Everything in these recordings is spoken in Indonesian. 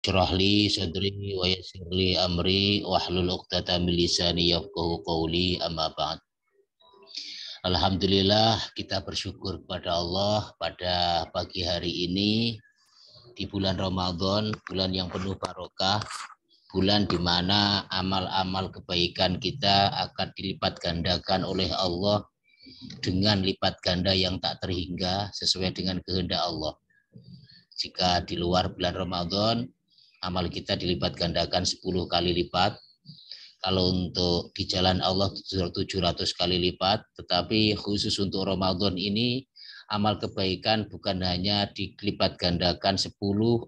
Syrah li sadri wa yassir li amri wahlul 'uqdatam min lisani yafqahu qawli amma ba'd. Alhamdulillah kita bersyukur kepada Allah pada pagi hari ini di bulan Ramadan, bulan yang penuh barokah, bulan di mana amal-amal kebaikan kita akan dilipat gandakan oleh Allah dengan lipat ganda yang tak terhingga sesuai dengan kehendak Allah. Jika di luar bulan Ramadan, amal kita dilipat gandakan 10 kali lipat. Kalau untuk di jalan Allah 700 kali lipat, tetapi khusus untuk Ramadan ini amal kebaikan bukan hanya dilipat gandakan 10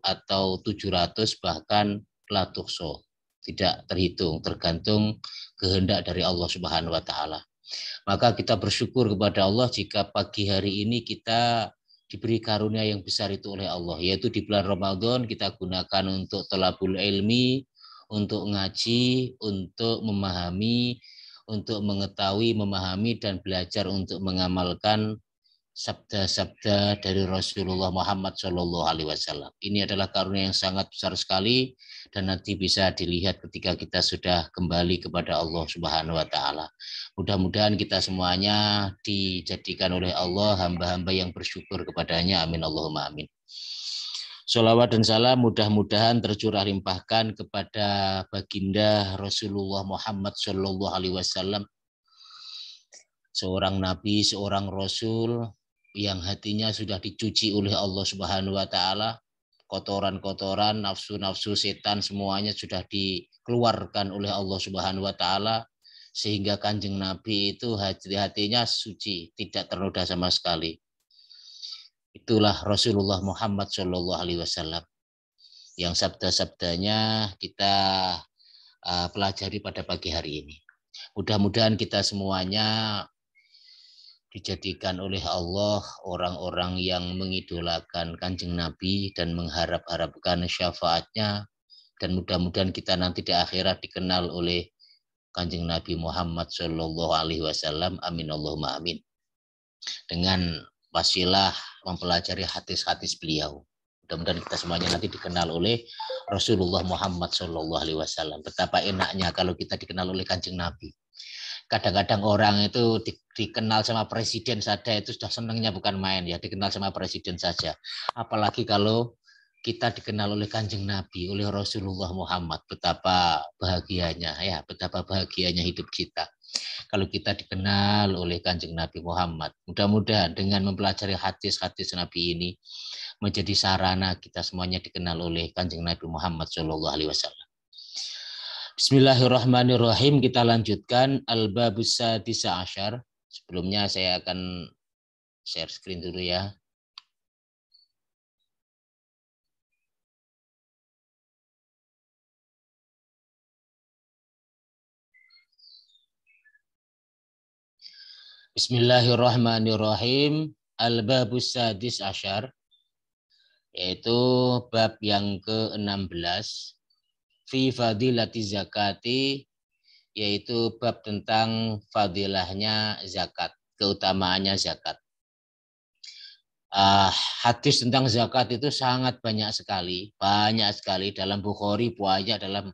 atau 700, bahkan la tuhso, tidak terhitung, tergantung kehendak dari Allah Subhanahu wa taala. Maka kita bersyukur kepada Allah jika pagi hari ini kita diberi karunia yang besar itu oleh Allah, yaitu di bulan Ramadan kita gunakan untuk thalabul ilmi, untuk ngaji, untuk memahami, untuk mengetahui, memahami, dan belajar untuk mengamalkan sabda-sabda dari Rasulullah Muhammad SAW. Ini adalah karunia yang sangat besar sekali dan nanti bisa dilihat ketika kita sudah kembali kepada Allah Subhanahu wa taala. Mudah-mudahan kita semuanya dijadikan oleh Allah hamba-hamba yang bersyukur kepadanya. Amin Allahumma amin. Sholawat dan salam mudah-mudahan tercurah limpahkan kepada baginda Rasulullah Muhammad SAW, seorang nabi, seorang rasul yang hatinya sudah dicuci oleh Allah Subhanahu wa taala. Kotoran-kotoran, nafsu-nafsu setan semuanya sudah dikeluarkan oleh Allah Subhanahu wa taala, sehingga Kanjeng Nabi itu hati-hatinya suci, tidak ternoda sama sekali. Itulah Rasulullah Muhammad SAW yang sabda-sabdanya kita pelajari pada pagi hari ini. Mudah-mudahan kita semuanya dijadikan oleh Allah orang-orang yang mengidolakan Kanjeng Nabi dan mengharap-harapkan syafaatnya, dan mudah-mudahan kita nanti di akhirat dikenal oleh Kanjeng Nabi Muhammad Shallallahu Alaihi Wasallam. Amin Allahumma amin. Dengan wasilah mempelajari hadis-hadis beliau, mudah-mudahan kita semuanya nanti dikenal oleh Rasulullah Muhammad Shallallahu Alaihi Wasallam. Betapa enaknya kalau kita dikenal oleh Kanjeng Nabi. Kadang-kadang orang itu dikenal sama presiden saja itu sudah senangnya bukan main ya, dikenal sama presiden saja. Apalagi kalau kita dikenal oleh Kanjeng Nabi, oleh Rasulullah Muhammad, betapa bahagianya ya, betapa bahagianya hidup kita kalau kita dikenal oleh Kanjeng Nabi Muhammad. Mudah-mudahan dengan mempelajari hadis-hadis Nabi ini menjadi sarana kita semuanya dikenal oleh Kanjeng Nabi Muhammad Shallallahu Alaihi Wasallam. Bismillahirrahmanirrahim. Kita lanjutkan Al-Babus Sadisa Asyar. Sebelumnya saya akan share screen dulu ya. Bismillahirrahmanirrahim. Al-Babus Sadis Asyar, yaitu bab yang ke-16. Fi fadilati zakati, yaitu bab tentang fadilahnya zakat, keutamaannya zakat. Hadis tentang zakat itu sangat banyak sekali dalam Bukhari banyak, dalam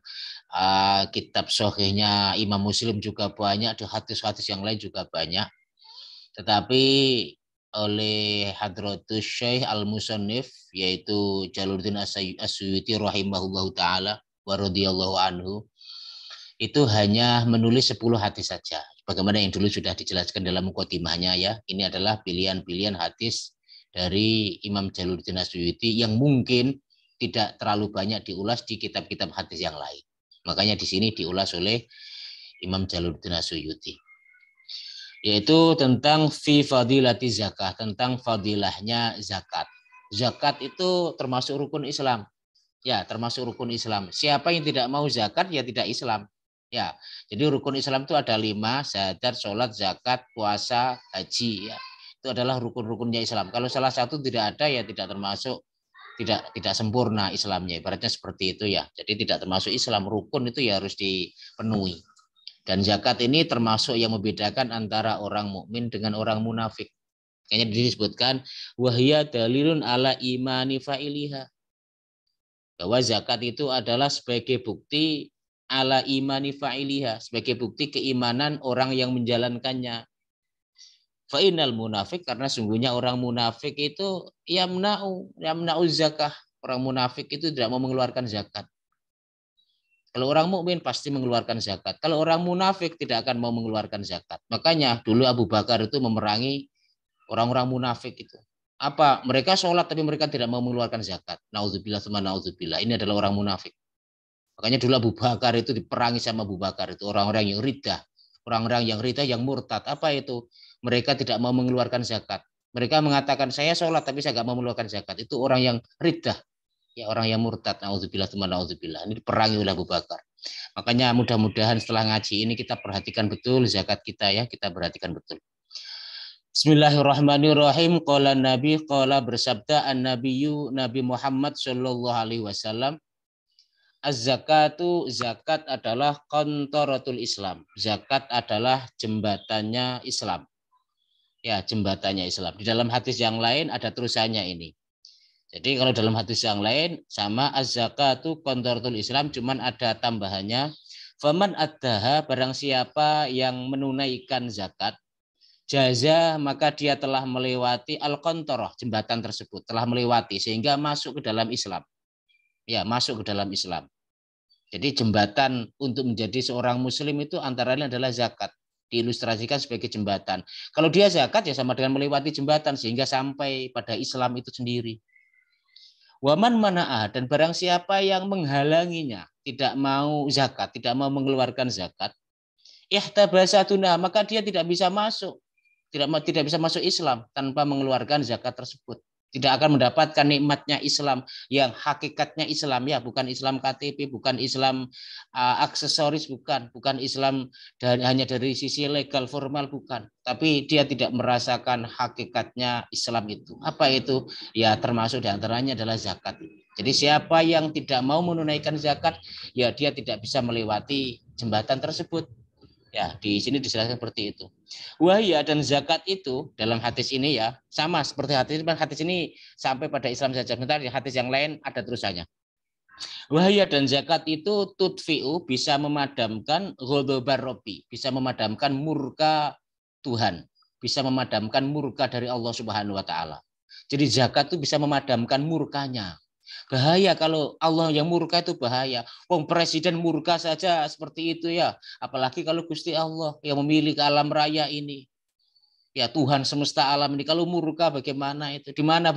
kitab Sahihnya Imam Muslim juga banyak, di hadis-hadis yang lain juga banyak. Tetapi oleh Hadratus Syekh Al-Musannif, yaitu Jalaluddin As-Suyuti rahimahullahu taala wa radhiyallahu anhu, itu hanya menulis 10 hadis saja. Bagaimana yang dulu sudah dijelaskan dalam muqaddimahnya ya. Ini adalah pilihan-pilihan hadis dari Imam Jalaluddin As-Suyuti yang mungkin tidak terlalu banyak diulas di kitab-kitab hadis yang lain. Makanya di sini diulas oleh Imam Jalaluddin As-Suyuti, yaitu tentang fi fadilati zakah, tentang fadilahnya zakat. Zakat itu termasuk rukun Islam. Ya, termasuk rukun Islam. Siapa yang tidak mau zakat ya tidak Islam. Ya, jadi rukun Islam itu ada 5, syahadat, sholat, zakat, puasa, haji. Ya, itu adalah rukun-rukunnya Islam. Kalau salah satu tidak ada ya tidak termasuk, tidak sempurna Islamnya. Ibaratnya seperti itu ya. Jadi tidak termasuk Islam. Rukun itu ya harus dipenuhi. Dan zakat ini termasuk yang membedakan antara orang mukmin dengan orang munafik. Kayaknya disebutkan wahya dalilun ala imani fa'iliha. bahwa zakat itu adalah sebagai bukti ala imani fa'iliha, sebagai bukti keimanan orang yang menjalankannya. Fa'inal munafik, karena sungguhnya orang munafik itu yamna'u zakah. Orang munafik itu tidak mau mengeluarkan zakat. Kalau orang mukmin pasti mengeluarkan zakat. Kalau orang munafik tidak akan mau mengeluarkan zakat. Makanya dulu Abu Bakar itu memerangi orang-orang munafik itu. Apa? Mereka sholat tapi mereka tidak mau mengeluarkan zakat. Nauzubillah tsumma nauzubillah. Ini adalah orang munafik. Makanya dulu Abu Bakar itu diperangi sama Abu Bakar itu orang-orang yang riddah. Orang-orang yang riddah yang murtad. Apa itu? Mereka tidak mau mengeluarkan zakat. Mereka mengatakan saya sholat tapi saya tidak mau mengeluarkan zakat. Itu orang yang riddah. Ya, orang yang murtad. Nauzubillah tsumma nauzubillah. Ini diperangi oleh Abu Bakar. Makanya mudah-mudahan setelah ngaji ini kita perhatikan betul zakat kita ya. Kita perhatikan betul. Bismillahirrahmanirrahim. Qala Nabi, qala bersabda an-nabiyyu Nabi Muhammad sallallahu alaihi wasallam, az-zakatu, zakat adalah qantaratul Islam. Zakat adalah jembatannya Islam. Ya, jembatannya Islam. Di dalam hadis yang lain ada terusannya ini. Jadi kalau dalam hadis yang lain sama az-zakatu qantaratul Islam, cuman ada tambahannya. Faman addaha, barang siapa yang menunaikan zakat, jaza, maka dia telah melewati al-qantarah, jembatan tersebut, telah melewati sehingga masuk ke dalam Islam. Ya, masuk ke dalam Islam. Jadi jembatan untuk menjadi seorang muslim itu antara lain adalah zakat. Diilustrasikan sebagai jembatan. Kalau dia zakat ya sama dengan melewati jembatan sehingga sampai pada Islam itu sendiri. Waman mana'ah, dan barang siapa yang menghalanginya, tidak mau zakat, tidak mau mengeluarkan zakat, ihtabasatuna, maka dia tidak bisa masuk. Tidak bisa masuk Islam tanpa mengeluarkan zakat tersebut. Tidak akan mendapatkan nikmatnya Islam yang hakikatnya Islam, ya, bukan Islam KTP, bukan Islam aksesoris, bukan Islam hanya dari sisi legal formal, bukan. Tapi dia tidak merasakan hakikatnya Islam itu. Apa itu? Ya, termasuk diantaranya adalah zakat. Jadi siapa yang tidak mau menunaikan zakat, ya dia tidak bisa melewati jembatan tersebut. Ya, di sini dijelaskan seperti itu. Wahya, dan zakat itu dalam hadis ini ya sama seperti hadis ini sampai pada Islam saja. Sebentar, di hadis yang lain ada terusannya. Wahya, dan zakat itu tutfi'u, bisa memadamkan ghadabar Rabbi, bisa memadamkan murka Tuhan, bisa memadamkan murka dari Allah Subhanahu wa taala. Jadi zakat itu bisa memadamkan murkanya. Bahaya kalau Allah yang murka, itu bahaya. Wong presiden murka saja seperti itu ya. Apalagi kalau Gusti Allah yang memilih alam raya ini. Ya, Tuhan semesta alam ini kalau murka bagaimana itu? Di mana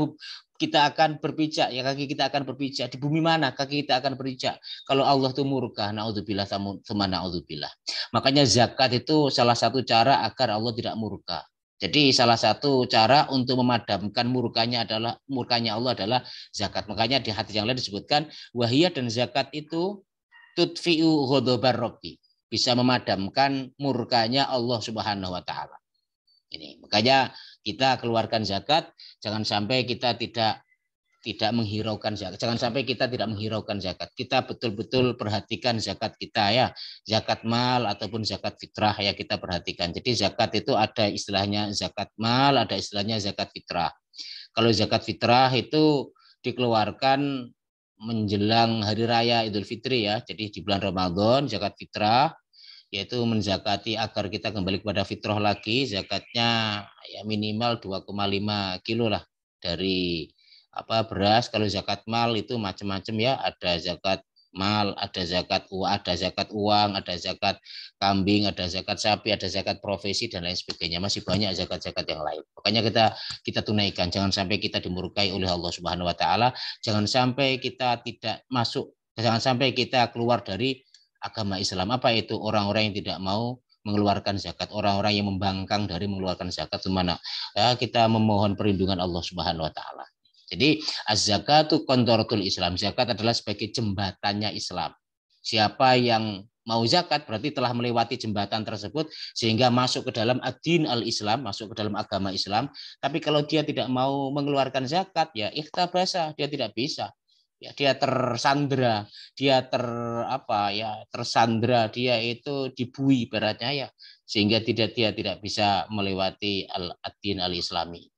kita akan berpijak? Ya, kaki kita akan berpijak. Di bumi mana kaki kita akan berpijak? Kalau Allah itu murka, naudzubillah tsumma naudzubillah. Makanya zakat itu salah satu cara agar Allah tidak murka. Jadi salah satu cara untuk memadamkan murkanya Allah adalah zakat. Makanya di hadis yang lain disebutkan wahiyah, dan zakat itu tutfi'u ghadabar Rabbi, bisa memadamkan murkanya Allah Subhanahu wa taala. Ini makanya kita keluarkan zakat, jangan sampai kita tidak menghiraukan zakat. Jangan sampai kita tidak menghiraukan zakat. Kita betul-betul perhatikan zakat kita ya. Zakat mal ataupun zakat fitrah ya, kita perhatikan. Jadi zakat itu ada istilahnya zakat mal, ada istilahnya zakat fitrah. Kalau zakat fitrah itu dikeluarkan menjelang hari raya Idul Fitri ya. Jadi di bulan Ramadan zakat fitrah yaitu menzakati agar kita kembali kepada fitrah lagi, zakatnya ya minimal 2,5 kilo lah dari beras. Kalau zakat mal itu macam-macam ya, ada zakat mal, ada zakat uang, ada zakat kambing, ada zakat sapi, ada zakat profesi dan lain sebagainya. Masih banyak zakat-zakat yang lain. Makanya kita tunaikan, jangan sampai kita dimurkai oleh Allah Subhanahu wa taala, jangan sampai kita tidak masuk, jangan sampai kita keluar dari agama Islam. Apa itu? Orang-orang yang tidak mau mengeluarkan zakat, orang-orang yang membangkang dari mengeluarkan zakat. Mana ya, kita memohon perlindungan Allah Subhanahu wa taala. Jadi az-zakatu qantaratul Islam. Zakat adalah sebagai jembatannya Islam. Siapa yang mau zakat berarti telah melewati jembatan tersebut sehingga masuk ke dalam ad-din al-Islam, masuk ke dalam agama Islam. Tapi kalau dia tidak mau mengeluarkan zakat, ya ikhtabasa, dia tidak bisa. Ya, dia tersandra, dia tersandra, dia itu dibui beratnya ya, sehingga dia tidak bisa melewati ad-din al-Islami.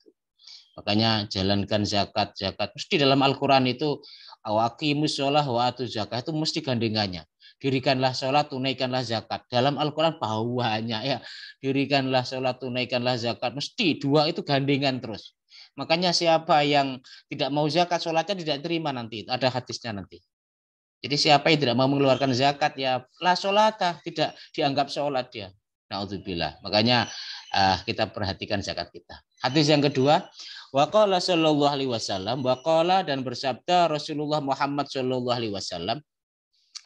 Makanya jalankan zakat. Mesti dalam Al-Quran itu Awaqimus sholah wa atuz zakah itu mesti gandengannya. Dirikanlah sholat, tunaikanlah zakat. Dalam Al-Quran banyak ya. Dirikanlah sholat, tunaikanlah zakat. Mesti dua itu gandengan terus. Makanya siapa yang tidak mau zakat, sholatnya tidak terima nanti. Ada hadisnya nanti. Jadi siapa yang tidak mau mengeluarkan zakat ya la sholatah, tidak dianggap sholat dia. Na'udzubillah. Makanya kita perhatikan zakat kita. Hadis yang kedua, waqala sallallahu alaihi wasallam, waqala dan bersabda Rasulullah Muhammad sallallahu alaihi wasallam,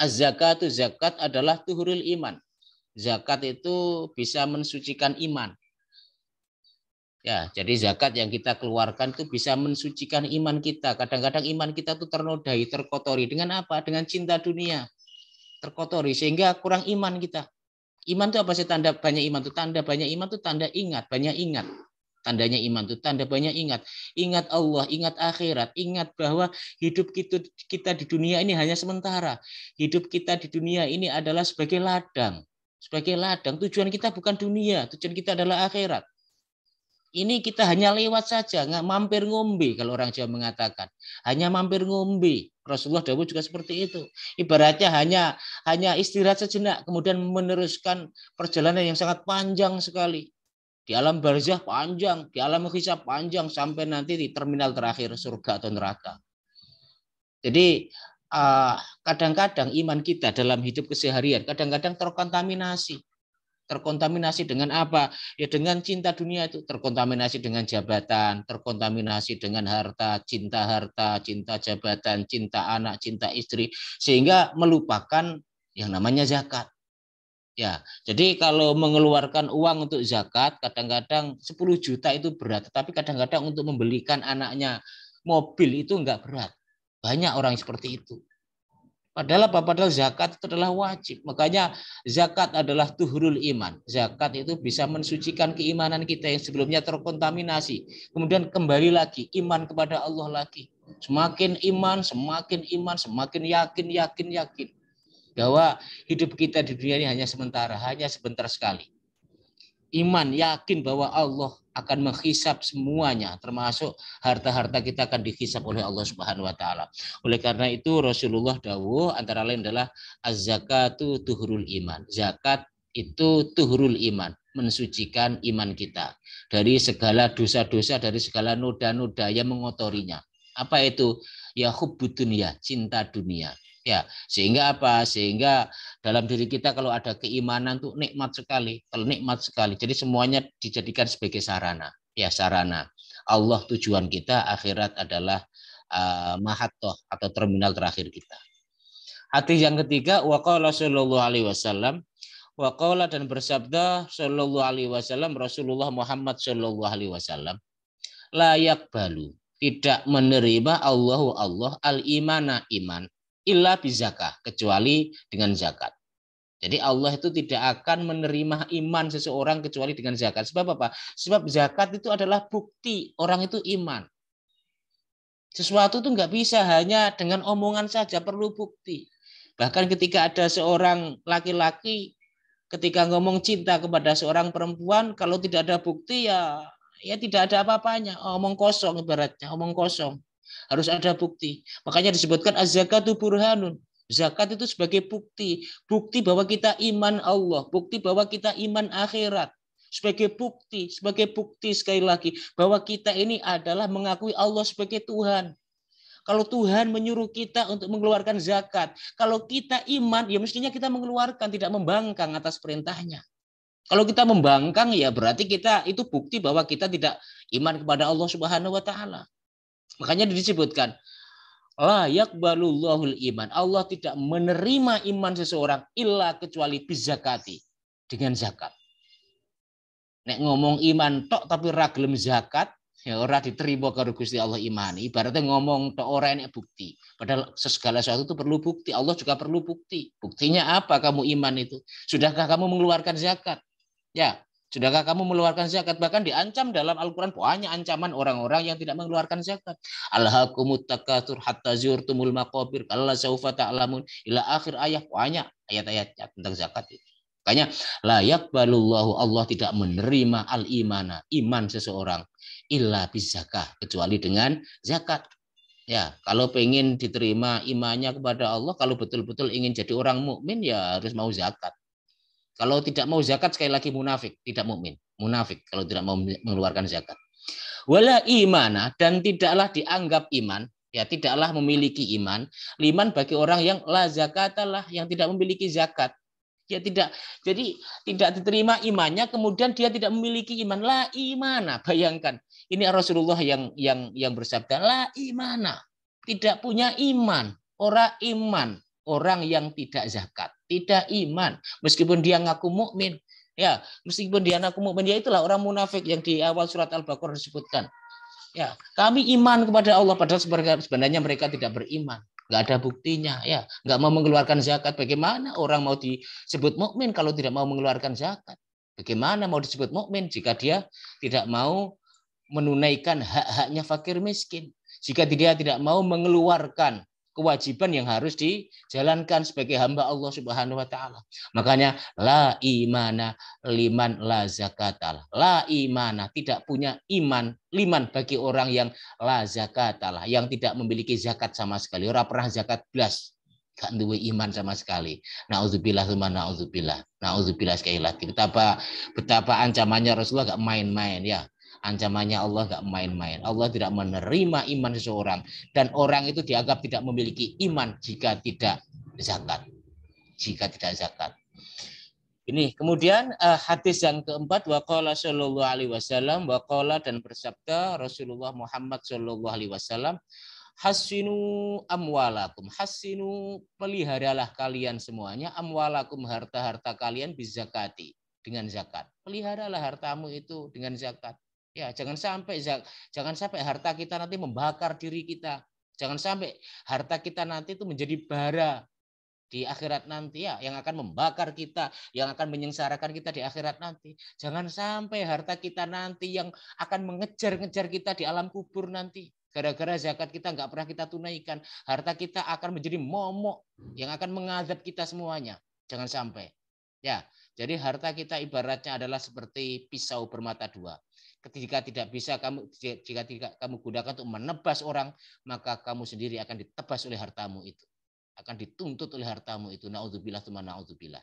az-zakatu zakat adalah tuhurul iman. Zakat itu bisa mensucikan iman. Ya, jadi zakat yang kita keluarkan itu bisa mensucikan iman kita. Kadang-kadang iman kita itu ternodai, terkotori dengan apa? Dengan cinta dunia. Terkotori sehingga kurang iman kita. Iman itu apa sih tanda banyak iman itu? Tanda banyak iman itu tanda ingat, banyak ingat. Tandanya iman itu tanda banyak ingat. Ingat Allah, ingat akhirat, ingat bahwa hidup kita di dunia ini hanya sementara. Hidup kita di dunia ini adalah sebagai ladang. Sebagai ladang, tujuan kita bukan dunia, tujuan kita adalah akhirat. Ini kita hanya lewat saja, nggak mampir ngombe kalau orang Jawa mengatakan. Hanya mampir ngombe. Rasulullah dawuh juga seperti itu. Ibaratnya hanya istirahat sejenak, kemudian meneruskan perjalanan yang sangat panjang sekali. Di alam barzah panjang, di alam hisab panjang, sampai nanti di terminal terakhir surga atau neraka. Jadi kadang-kadang iman kita dalam hidup keseharian kadang-kadang terkontaminasi. Terkontaminasi dengan apa? Ya dengan cinta dunia itu, terkontaminasi dengan jabatan, terkontaminasi dengan harta, cinta jabatan, cinta anak, cinta istri, sehingga melupakan yang namanya zakat. Ya, jadi kalau mengeluarkan uang untuk zakat, kadang-kadang 10 juta itu berat, tapi kadang-kadang untuk membelikan anaknya mobil itu enggak berat. Banyak orang seperti itu. Padahal apa? Padahal zakat itu adalah wajib. Makanya zakat adalah tuhurul iman. Zakat itu bisa mensucikan keimanan kita yang sebelumnya terkontaminasi. Kemudian kembali lagi, iman kepada Allah lagi. Semakin iman, semakin yakin. Bahwa hidup kita di dunia ini hanya sementara, hanya sebentar sekali. Iman, yakin bahwa Allah akan menghisap semuanya, termasuk harta-harta kita akan dihisap oleh Allah Subhanahu wa taala. Oleh karena itu Rasulullah dawuh antara lain adalah az-zakatu tuhurul iman. Zakat itu tuhurul iman, mensucikan iman kita dari segala dosa-dosa, dari segala noda-noda yang mengotorinya. Apa itu? Ya hubbud dunya, cinta dunia. Ya, sehingga apa? Sehingga dalam diri kita kalau ada keimanan tuh nikmat sekali. Kalau nikmat sekali. Jadi semuanya dijadikan sebagai sarana. Ya, sarana. Allah tujuan kita, akhirat adalah mahattoh atau terminal terakhir kita. Hadis yang ketiga, waqala sallallahu alaihi wasallam, waqala dan bersabda sallallahu alaihi wasallam Rasulullah Muhammad sallallahu alaihi wasallam, la yaqbalu, tidak menerima Allah al-imana iman illa bizakah, kecuali dengan zakat. Jadi Allah itu tidak akan menerima iman seseorang kecuali dengan zakat. Sebab apa? Sebab zakat itu adalah bukti orang itu iman. Sesuatu itu nggak bisa hanya dengan omongan saja, perlu bukti. Bahkan ketika ada seorang laki-laki ketika ngomong cinta kepada seorang perempuan, kalau tidak ada bukti ya tidak ada apa-apanya. Omong kosong ibaratnya, omong kosong. Harus ada bukti. Makanya disebutkan az-zakatu burhanun. Zakat itu sebagai bukti. Bukti bahwa kita iman Allah. Bukti bahwa kita iman akhirat. Sebagai bukti sekali lagi. Bahwa kita ini adalah mengakui Allah sebagai Tuhan. Kalau Tuhan menyuruh kita untuk mengeluarkan zakat. Kalau kita iman, ya mestinya kita mengeluarkan. Tidak membangkang atas perintahnya. Kalau kita membangkang, ya berarti kita itu bukti bahwa kita tidak iman kepada Allah Subhanahu wa taala. Makanya disebutkan la yaqbalullahul iman. Allah tidak menerima iman seseorang illa kecuali bizakati, dengan zakat. Nek ngomong iman tok tapi ra gelem zakat, ya ora diterima karo Gusti Allah iman. Ibaratnya ngomong tok ora enek bukti. Padahal segala sesuatu itu perlu bukti. Allah juga perlu bukti. Buktinya apa kamu iman itu? Sudahkah kamu mengeluarkan zakat? Ya, sudahkah kamu mengeluarkan zakat? Bahkan diancam dalam Al-Quran banyak ancaman orang-orang yang tidak mengeluarkan zakat. Alhaakumut takatsur hatta zurtumul maqabir kalla saufa ta'lamun ila akhir ayat, banyak ayat-ayat tentang zakat itu. Makanya la yaqbalullahu, Allah tidak menerima al-imana, iman seseorang illa bizakah, kecuali dengan zakat. Ya, kalau pengen diterima imannya kepada Allah, kalau betul-betul ingin jadi orang mukmin ya harus mau zakat. Kalau tidak mau zakat sekali lagi munafik, tidak mukmin. Munafik kalau tidak mau mengeluarkan zakat. Wala imana, dan tidaklah dianggap iman, ya tidaklah memiliki iman, liman bagi orang yang la zakatalah, yang tidak memiliki zakat. Ya tidak, jadi tidak diterima imannya, kemudian dia tidak memiliki iman. La imana, bayangkan. Ini Rasulullah yang bersabda la imana, tidak punya iman, orang iman, orang yang tidak zakat, tidak iman, meskipun dia ngaku mukmin. Ya, meskipun dia ngaku mukmin, ya itulah orang munafik yang di awal surat Al-Baqarah disebutkan. Ya, kami iman kepada Allah, padahal sebenarnya mereka tidak beriman. Nggak ada buktinya, ya, nggak mau mengeluarkan zakat. Bagaimana orang mau disebut mukmin kalau tidak mau mengeluarkan zakat? Bagaimana mau disebut mukmin jika dia tidak mau menunaikan hak-haknya fakir miskin? Jika dia tidak mau mengeluarkan kewajiban yang harus dijalankan sebagai hamba Allah Subhanahu wa taala. Makanya la imana liman la zakatal. La imana, tidak punya iman, liman bagi orang yang la zakatal, yang tidak memiliki zakat sama sekali. Orang pernah zakat belas, gak duwe iman sama sekali. Nauzubillah tsumma nauzubillah. Nauzubillah sekali lagi. Betapa ancamannya Rasulullah gak main-main ya. Ancamannya Allah gak main-main. Allah tidak menerima iman seseorang, dan orang itu dianggap tidak memiliki iman jika tidak zakat. Jika tidak zakat. Ini kemudian hadis yang keempat, waqala sallallahu alaihi wasallam, waqala, dan bersabda Rasulullah Muhammad sallallahu alaihi wasallam, hasinu amwalakum, hasinu, peliharalah kalian semuanya, amwalakum, harta-harta kalian bizakati, dengan zakat. Peliharalah hartamu itu dengan zakat. Ya, jangan sampai harta kita nanti membakar diri kita. Jangan sampai harta kita nanti itu menjadi bara di akhirat nanti, ya, yang akan membakar kita, yang akan menyengsarakan kita di akhirat nanti. Jangan sampai harta kita nanti yang akan mengejar-ngejar kita di alam kubur nanti. Gara-gara zakat kita nggak pernah kita tunaikan, harta kita akan menjadi momok yang akan mengadab kita semuanya. Jangan sampai. Ya, jadi harta kita ibaratnya adalah seperti pisau bermata dua. Ketika jika tidak kamu gunakan untuk menebas orang, maka kamu sendiri akan ditebas oleh hartamu itu, akan dituntut oleh hartamu itu. Naudzubillah tsumma naudzubillah.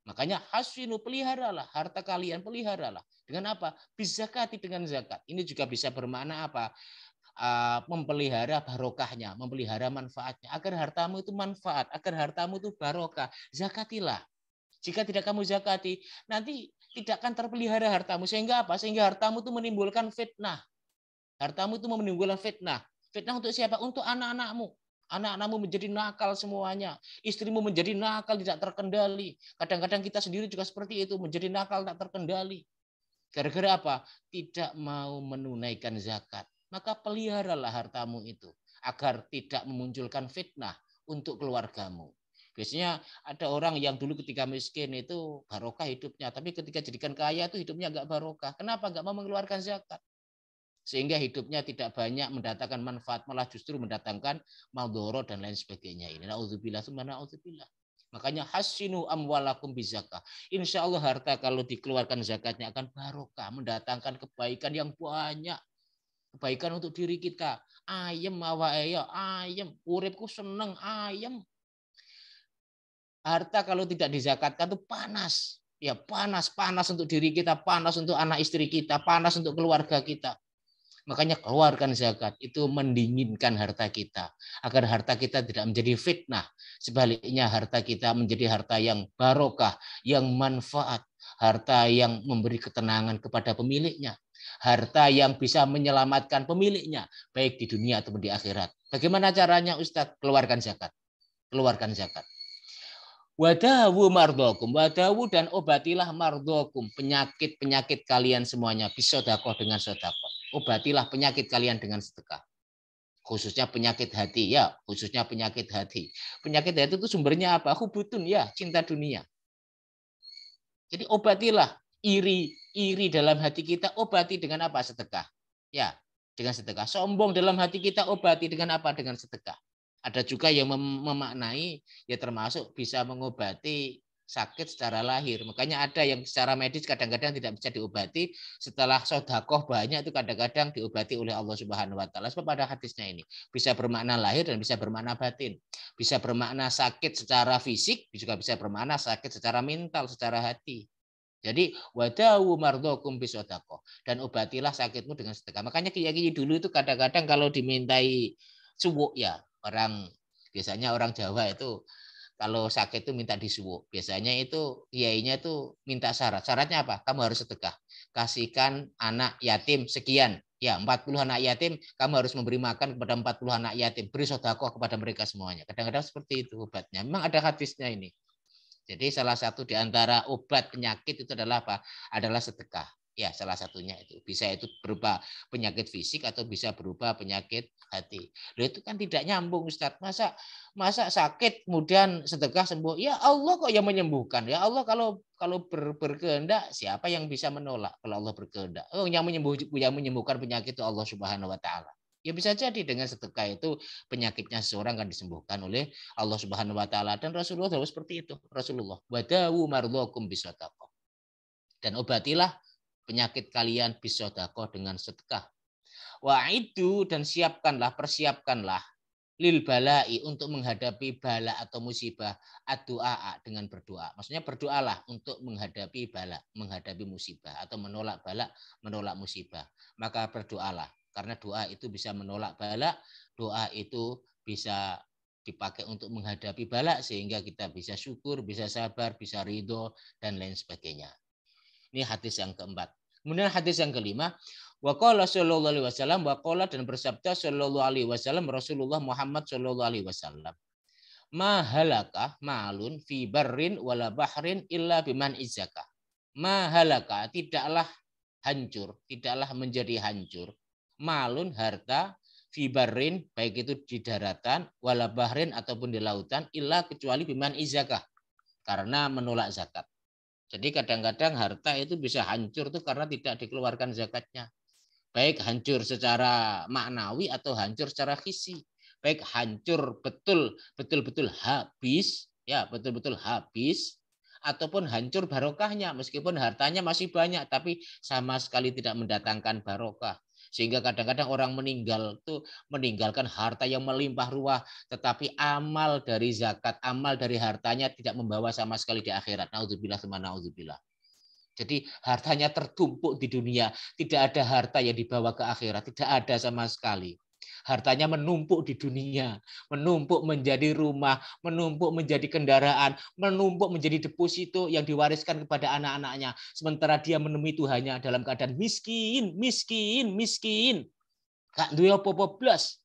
Makanya hasinu, peliharalah harta kalian, peliharalah dengan apa? Bizakati, dengan zakat. Ini juga bisa bermakna apa? Memelihara barokahnya, memelihara manfaatnya, agar hartamu itu manfaat, agar hartamu itu barokah. Zakatilah. Jika tidak kamu zakati, nanti tidak akan terpelihara hartamu. Sehingga apa? Sehingga hartamu itu menimbulkan fitnah. Hartamu itu menimbulkan fitnah. Fitnah untuk siapa? Untuk anak-anakmu. Anak-anakmu menjadi nakal semuanya. Istrimu menjadi nakal, tidak terkendali. Kadang-kadang kita sendiri juga seperti itu, menjadi nakal, tak terkendali. Gara-gara apa? Tidak mau menunaikan zakat. Maka peliharalah hartamu itu, agar tidak memunculkan fitnah untuk keluargamu. Biasanya ada orang yang dulu ketika miskin itu barokah hidupnya, tapi ketika jadikan kaya itu hidupnya enggak barokah. Kenapa? Enggak mau mengeluarkan zakat. Sehingga hidupnya tidak banyak mendatangkan manfaat, malah justru mendatangkan maldoro dan lain sebagainya. Ini naudzubillah tsumma naudzubillah. Makanya hasinu amwalakum bizakah. Insya Allah harta kalau dikeluarkan zakatnya akan barokah, mendatangkan kebaikan yang banyak. Kebaikan untuk diri kita. Ayem awake ya, ayem. Uripku seneng, ayem. Harta kalau tidak dizakatkan itu panas. Ya, panas untuk diri kita, panas untuk anak istri kita, panas untuk keluarga kita. Makanya keluarkan zakat, itu mendinginkan harta kita, agar harta kita tidak menjadi fitnah. Sebaliknya harta kita menjadi harta yang barokah, yang manfaat, harta yang memberi ketenangan kepada pemiliknya, harta yang bisa menyelamatkan pemiliknya, baik di dunia ataupun di akhirat. Bagaimana caranya Ustadz? Keluarkan zakat. Keluarkan zakat. Wadawu mardokum, wadawu, dan obatilah mardokum, penyakit-penyakit kalian semuanya, bisodakoh, dengan sodakoh. Obatilah penyakit kalian dengan sedekah. Khususnya penyakit hati, ya, khususnya penyakit hati. Penyakit hati itu sumbernya apa? Hubutun, ya, cinta dunia. Jadi obatilah iri dalam hati kita, obati dengan apa? Sedekah. Ya, dengan sedekah. Sombong dalam hati kita, obati dengan apa? Dengan sedekah. Ada juga yang memaknai, ya termasuk bisa mengobati sakit secara lahir. Makanya ada yang secara medis kadang-kadang tidak bisa diobati, setelah sedekah banyak itu kadang-kadang diobati oleh Allah Subhanahu wa taala. Sebab pada hadisnya ini bisa bermakna lahir dan bisa bermakna batin. Bisa bermakna sakit secara fisik, juga bisa bermakna sakit secara mental, secara hati. Jadi wadawu mardokum bisodakoh, dan obatilah sakitmu dengan sedekah. Makanya kiai-kiai dulu itu kadang-kadang kalau dimintai suwuk ya, biasanya orang Jawa itu kalau sakit itu minta disuwuk. Biasanya itu kiainya itu minta syarat. Syaratnya apa? Kamu harus sedekah. Kasihkan anak yatim sekian. Ya, 40 anak yatim, kamu harus memberi makan kepada 40 anak yatim. Beri sedekah kepada mereka semuanya. Kadang-kadang seperti itu obatnya. Memang ada hadisnya ini. Jadi salah satu di antara obat penyakit itu adalah apa? Adalah sedekah. Ya, salah satunya itu. Bisa itu berupa penyakit fisik atau bisa berupa penyakit hati. Loh, itu kan tidak nyambung, Ustaz. Masa sakit kemudian sedekah sembuh? Ya Allah kok yang menyembuhkan. Ya Allah kalau berkehendak siapa yang bisa menolak kalau Allah berkehendak? Oh, yang menyembuhkan penyakit itu Allah Subhanahu wa taala. Ya bisa jadi dengan sedekah itu penyakitnya seseorang akan disembuhkan oleh Allah Subhanahu wa taala, dan Rasulullah tahu seperti itu. Rasulullah wadawu mardhakum bisadaqah. Dan obatilah penyakit kalian bisadaqah dengan sedekah. Wa'idu, dan persiapkanlah lil balai, untuk menghadapi bala atau musibah, ad-du'a, dengan berdoa. Maksudnya berdoalah untuk menghadapi bala, menghadapi musibah, atau menolak bala, menolak musibah. Maka berdoalah, karena doa itu bisa menolak bala, doa itu bisa dipakai untuk menghadapi bala sehingga kita bisa syukur, bisa sabar, bisa ridho, dan lain sebagainya. Ini hadis yang keempat. Kemudian hadis yang kelima, waqala sallallahu alaihi wasallam, waqala, dan bersabda sallallahu alaihi wasallam Rasulullah Muhammad sallallahu alaihi wasallam, ma halaka malun fi barrin wala bahrin illa biman izzaka. Ma halaka, tidaklah hancur, tidaklah menjadi hancur, malun, harta, fi barrin, baik itu di daratan, wala bahrin, ataupun di lautan, illa, kecuali biman izzaka, karena menolak zakat. Jadi kadang-kadang harta itu bisa hancur tuh karena tidak dikeluarkan zakatnya. Baik hancur secara maknawi atau hancur secara fisik. Baik hancur betul-betul habis, ya betul-betul habis, ataupun hancur barokahnya, meskipun hartanya masih banyak tapi sama sekali tidak mendatangkan barokah. Sehingga kadang-kadang orang meninggal tuh meninggalkan harta yang melimpah ruah, tetapi amal dari zakat, amal dari hartanya tidak membawa sama sekali di akhirat. Naudzubillah sama naudzubillah. Jadi hartanya tertumpuk di dunia, tidak ada harta yang dibawa ke akhirat, tidak ada sama sekali. Hartanya menumpuk di dunia, menumpuk menjadi rumah, menumpuk menjadi kendaraan, menumpuk menjadi deposito yang diwariskan kepada anak-anaknya. Sementara dia menemui Tuhannya dalam keadaan miskin, miskin. Gak duwe apa-apa blas.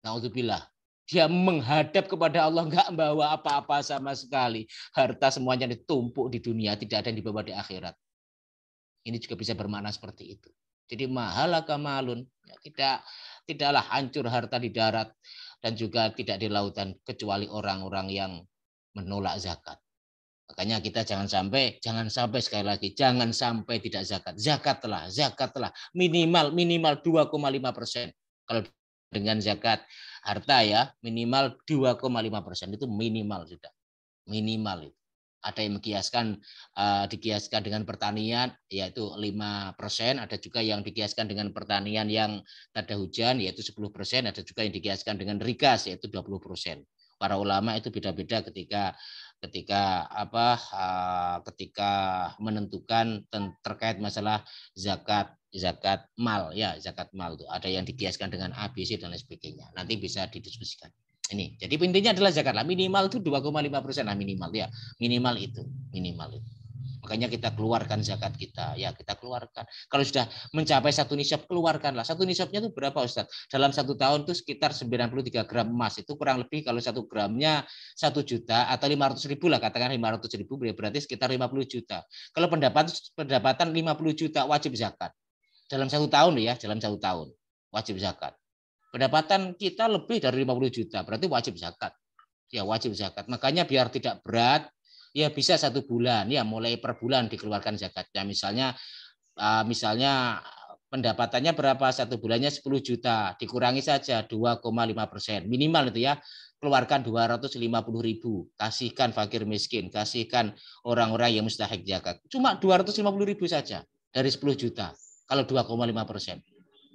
Naudzubillah. Dia menghadap kepada Allah, nggak membawa apa-apa sama sekali. Harta semuanya ditumpuk di dunia, tidak ada yang dibawa di akhirat. Ini juga bisa bermakna seperti itu. Jadi mahalaka malun, tidaklah hancur harta di darat dan juga tidak di lautan kecuali orang-orang yang menolak zakat. Makanya kita jangan sampai sekali lagi, jangan sampai tidak zakat. Zakatlah minimal 2,5%. Kalau dengan zakat harta ya minimal 2,5%, itu minimal sudah. Minimal itu. Ada yang dikiaskan dengan pertanian yaitu 5%, ada juga yang dikiaskan dengan pertanian yang tak ada hujan yaitu 10%, ada juga yang dikiaskan dengan rigas yaitu 20%. Para ulama itu beda-beda ketika menentukan terkait masalah zakat mal ya, zakat mal itu ada yang dikiaskan dengan ABC dan lain sebagainya. Nanti bisa didiskusikan. Ini. Jadi intinya adalah zakat lah, minimal itu 2,5% lah, minimal ya. Minimal itu. Makanya kita keluarkan zakat kita, ya kita keluarkan. Kalau sudah mencapai satu nisab, keluarkanlah. Satu nisabnya itu berapa Ustaz? Dalam satu tahun itu sekitar 93 gram emas. Itu kurang lebih kalau 1 gramnya 1 juta atau 500 ribu lah, katakan 500 ribu berarti sekitar 50 juta. Kalau pendapatan 50 juta wajib zakat. Dalam 1 tahun ya, dalam 1 tahun wajib zakat. Pendapatan kita lebih dari 50 juta, berarti wajib zakat. Ya wajib zakat. Makanya biar tidak berat, ya bisa 1 bulan, ya mulai per bulan dikeluarkan zakatnya. Misalnya pendapatannya berapa, 1 bulannya 10 juta, dikurangi saja 2,5%. Minimal itu ya, keluarkan 250.000, kasihkan fakir miskin, kasihkan orang-orang yang mustahik zakat. Cuma 250.000 saja dari 10 juta. Kalau 2,5%.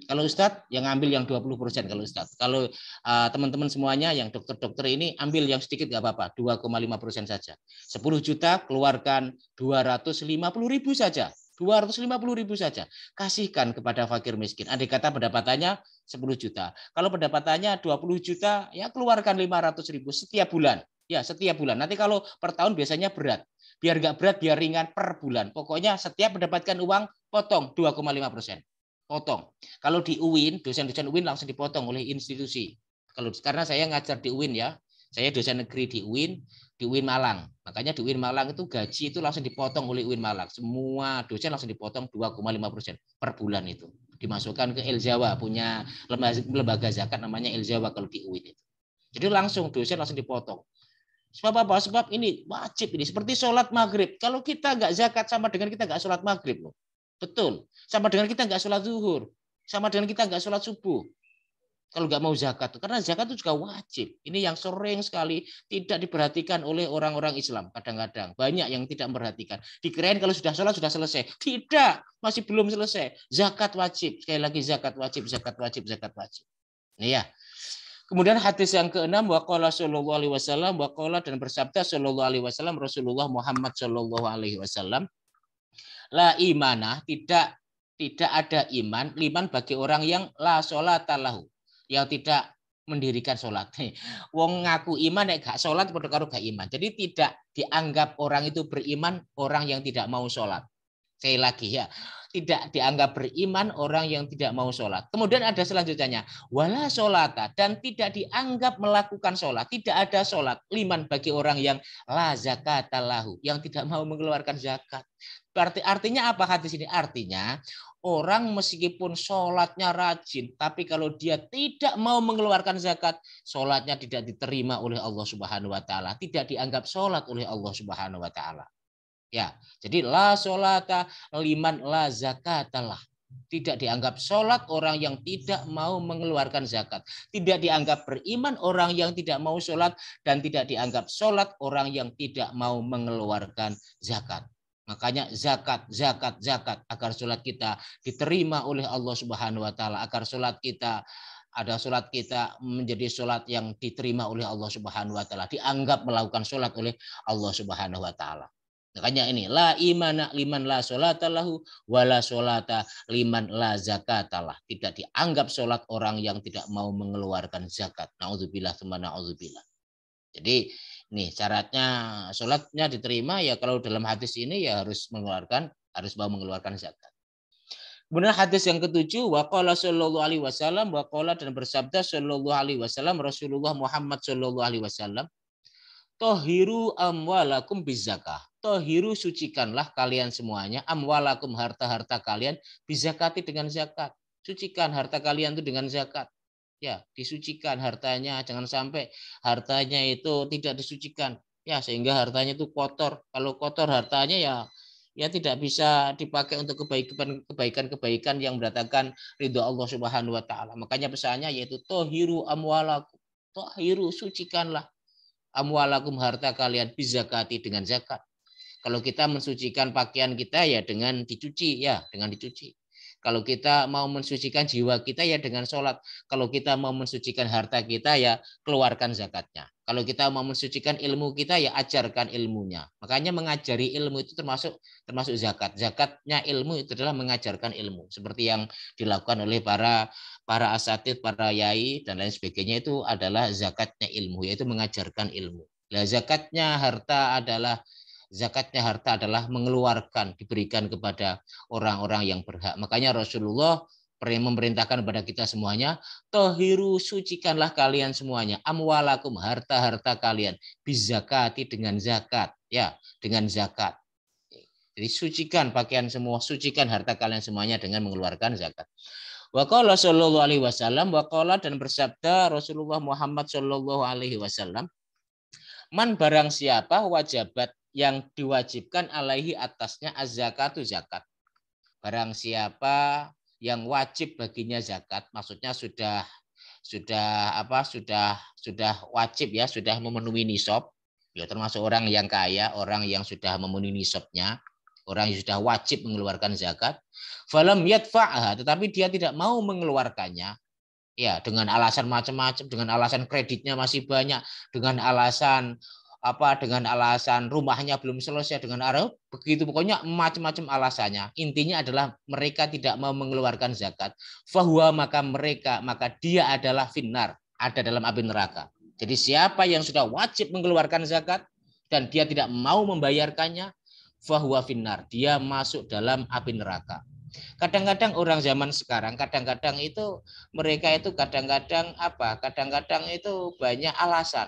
Kalau Ustadz yang ambil yang 20% kalau Ustadz. Kalau teman-teman semuanya yang dokter-dokter ini ambil yang sedikit nggak apa-apa, 2,5% saja. 10 juta keluarkan 250.000 saja. 250.000 saja. Kasihkan kepada fakir miskin. Andai kata pendapatannya 10 juta. Kalau pendapatannya 20 juta, ya keluarkan 500.000 setiap bulan. Ya, setiap bulan. Nanti kalau per tahun biasanya berat. Biar nggak berat, biar ringan per bulan. Pokoknya setiap mendapatkan uang, potong 2,5%. Potong. Kalau di UIN, dosen-dosen UIN langsung dipotong oleh institusi. Karena saya ngajar di UIN ya, saya dosen negeri di UIN Malang. Makanya di UIN Malang itu gaji itu langsung dipotong oleh UIN Malang. Semua dosen langsung dipotong 2,5% per bulan itu. Dimasukkan ke Eljawa, punya lembaga zakat namanya Eljawa kalau di UIN itu. Jadi langsung dosen langsung dipotong. Sebab apa? Sebab ini wajib ini. Seperti sholat maghrib. Kalau kita nggak zakat sama dengan kita nggak sholat maghrib loh. Betul. Sama dengan kita nggak sholat zuhur. Sama dengan kita nggak sholat subuh. Kalau nggak mau zakat. Karena zakat itu juga wajib. Ini yang sering sekali tidak diperhatikan oleh orang-orang Islam. Kadang-kadang. Banyak yang tidak memperhatikan. Dikirain kalau sudah sholat sudah selesai. Tidak. Masih belum selesai. Zakat wajib. Sekali lagi zakat wajib, zakat wajib, zakat wajib. Ini ya. Kemudian hadis yang keenam, waqala sallallahu alaihi wasallam, waqala dan bersabda sallallahu alaihi wasallam Rasulullah Muhammad sallallahu alaihi wasallam, la imanah, tidak ada iman, liman bagi orang yang la sholata lahu, yang tidak mendirikan sholat. Wong ngaku iman nek gak sholat padha karo gak iman. Jadi tidak dianggap orang itu beriman orang yang tidak mau sholat. Sekali lagi ya, tidak dianggap beriman orang yang tidak mau sholat. Kemudian ada selanjutnya, wala sholata, dan tidak dianggap melakukan sholat. Tidak ada sholat liman bagi orang yang la zakatalahu, yang tidak mau mengeluarkan zakat. Artinya apa hadis ini? Artinya orang meskipun sholatnya rajin, tapi kalau dia tidak mau mengeluarkan zakat, sholatnya tidak diterima oleh Allah Subhanahu Wa Taala, tidak dianggap sholat oleh Allah Subhanahu Wa Taala. Ya, jadi la sholata liman la zakatalah. Tidak dianggap sholat orang yang tidak mau mengeluarkan zakat. Tidak dianggap beriman orang yang tidak mau sholat. Dan tidak dianggap sholat orang yang tidak mau mengeluarkan zakat. Makanya zakat, zakat, zakat. Agar sholat kita diterima oleh Allah Subhanahu Wa Taala. Agar sholat kita menjadi sholat yang diterima oleh Allah Subhanahu Wa Taala. Dianggap melakukan sholat oleh Allah Subhanahu Wa Taala. Makanya ini la imana liman la sholata lahu wala sholata liman la zakatalah. Tidak dianggap sholat orang yang tidak mau mengeluarkan zakat. Nauzubillah tsumma nauzubillah. Jadi ini syaratnya sholatnya diterima ya kalau dalam hadis ini ya harus mau mengeluarkan zakat. Kemudian hadis yang ketujuh, waqala sallallahu alaihi wasallam, waqala dan bersabda sallallahu alaihi wasallam Rasulullah Muhammad sallallahu alaihi wasallam, tohiru amwalakum bizakah. Tohiru sucikanlah kalian semuanya amwalakum harta-harta kalian bizakati dengan zakat. Sucikan harta kalian itu dengan zakat. Ya, disucikan hartanya, jangan sampai hartanya itu tidak disucikan. Ya, sehingga hartanya itu kotor. Kalau kotor hartanya ya tidak bisa dipakai untuk kebaikan-kebaikan yang mendatangkan ridho Allah Subhanahu Wa Taala. Makanya pesannya yaitu tohiru amwalakum. Tohiru sucikanlah amwalakum harta kalian bizakati dengan zakat. Kalau kita mensucikan pakaian kita ya dengan dicuci ya, dengan dicuci. Kalau kita mau mensucikan jiwa kita ya dengan sholat. Kalau kita mau mensucikan harta kita ya keluarkan zakatnya. Kalau kita mau mensucikan ilmu kita ya ajarkan ilmunya. Makanya mengajari ilmu itu termasuk zakat. Zakatnya ilmu itu adalah mengajarkan ilmu. Seperti yang dilakukan oleh para asatid, para yai dan lain sebagainya itu adalah zakatnya ilmu, yaitu mengajarkan ilmu. Nah, zakatnya harta adalah mengeluarkan, diberikan kepada orang-orang yang berhak. Makanya Rasulullah memerintahkan kepada kita semuanya, tohiru sucikanlah kalian semuanya, amwalakum harta-harta kalian, bizakati dengan zakat, ya dengan zakat. Jadi sucikan pakaian semua, sucikan harta kalian semuanya dengan mengeluarkan zakat. Waqala sallallahu alaihi wasallam, waqala dan bersabda Rasulullah Muhammad sallallahu alaihi wasallam, man barang siapa wajabat yang diwajibkan alaihi atasnya az-zakatu zakat. Barang siapa yang wajib baginya zakat, maksudnya sudah sudah wajib ya, sudah memenuhi nisab, ya termasuk orang yang kaya, orang yang sudah memenuhi nisabnya, orang yang sudah wajib mengeluarkan zakat, falam yadfa'ha, tetapi dia tidak mau mengeluarkannya, ya dengan alasan macam-macam, dengan alasan kreditnya masih banyak, dengan alasan rumahnya belum selesai, dengan begitu, pokoknya macam-macam alasannya. Intinya adalah mereka tidak mau mengeluarkan zakat. Fahuwa, maka dia adalah finnar, ada dalam api neraka. Jadi siapa yang sudah wajib mengeluarkan zakat dan dia tidak mau membayarkannya, fahuwa finnar, dia masuk dalam api neraka. Kadang-kadang orang zaman sekarang, kadang-kadang itu mereka itu kadang-kadang itu banyak alasan.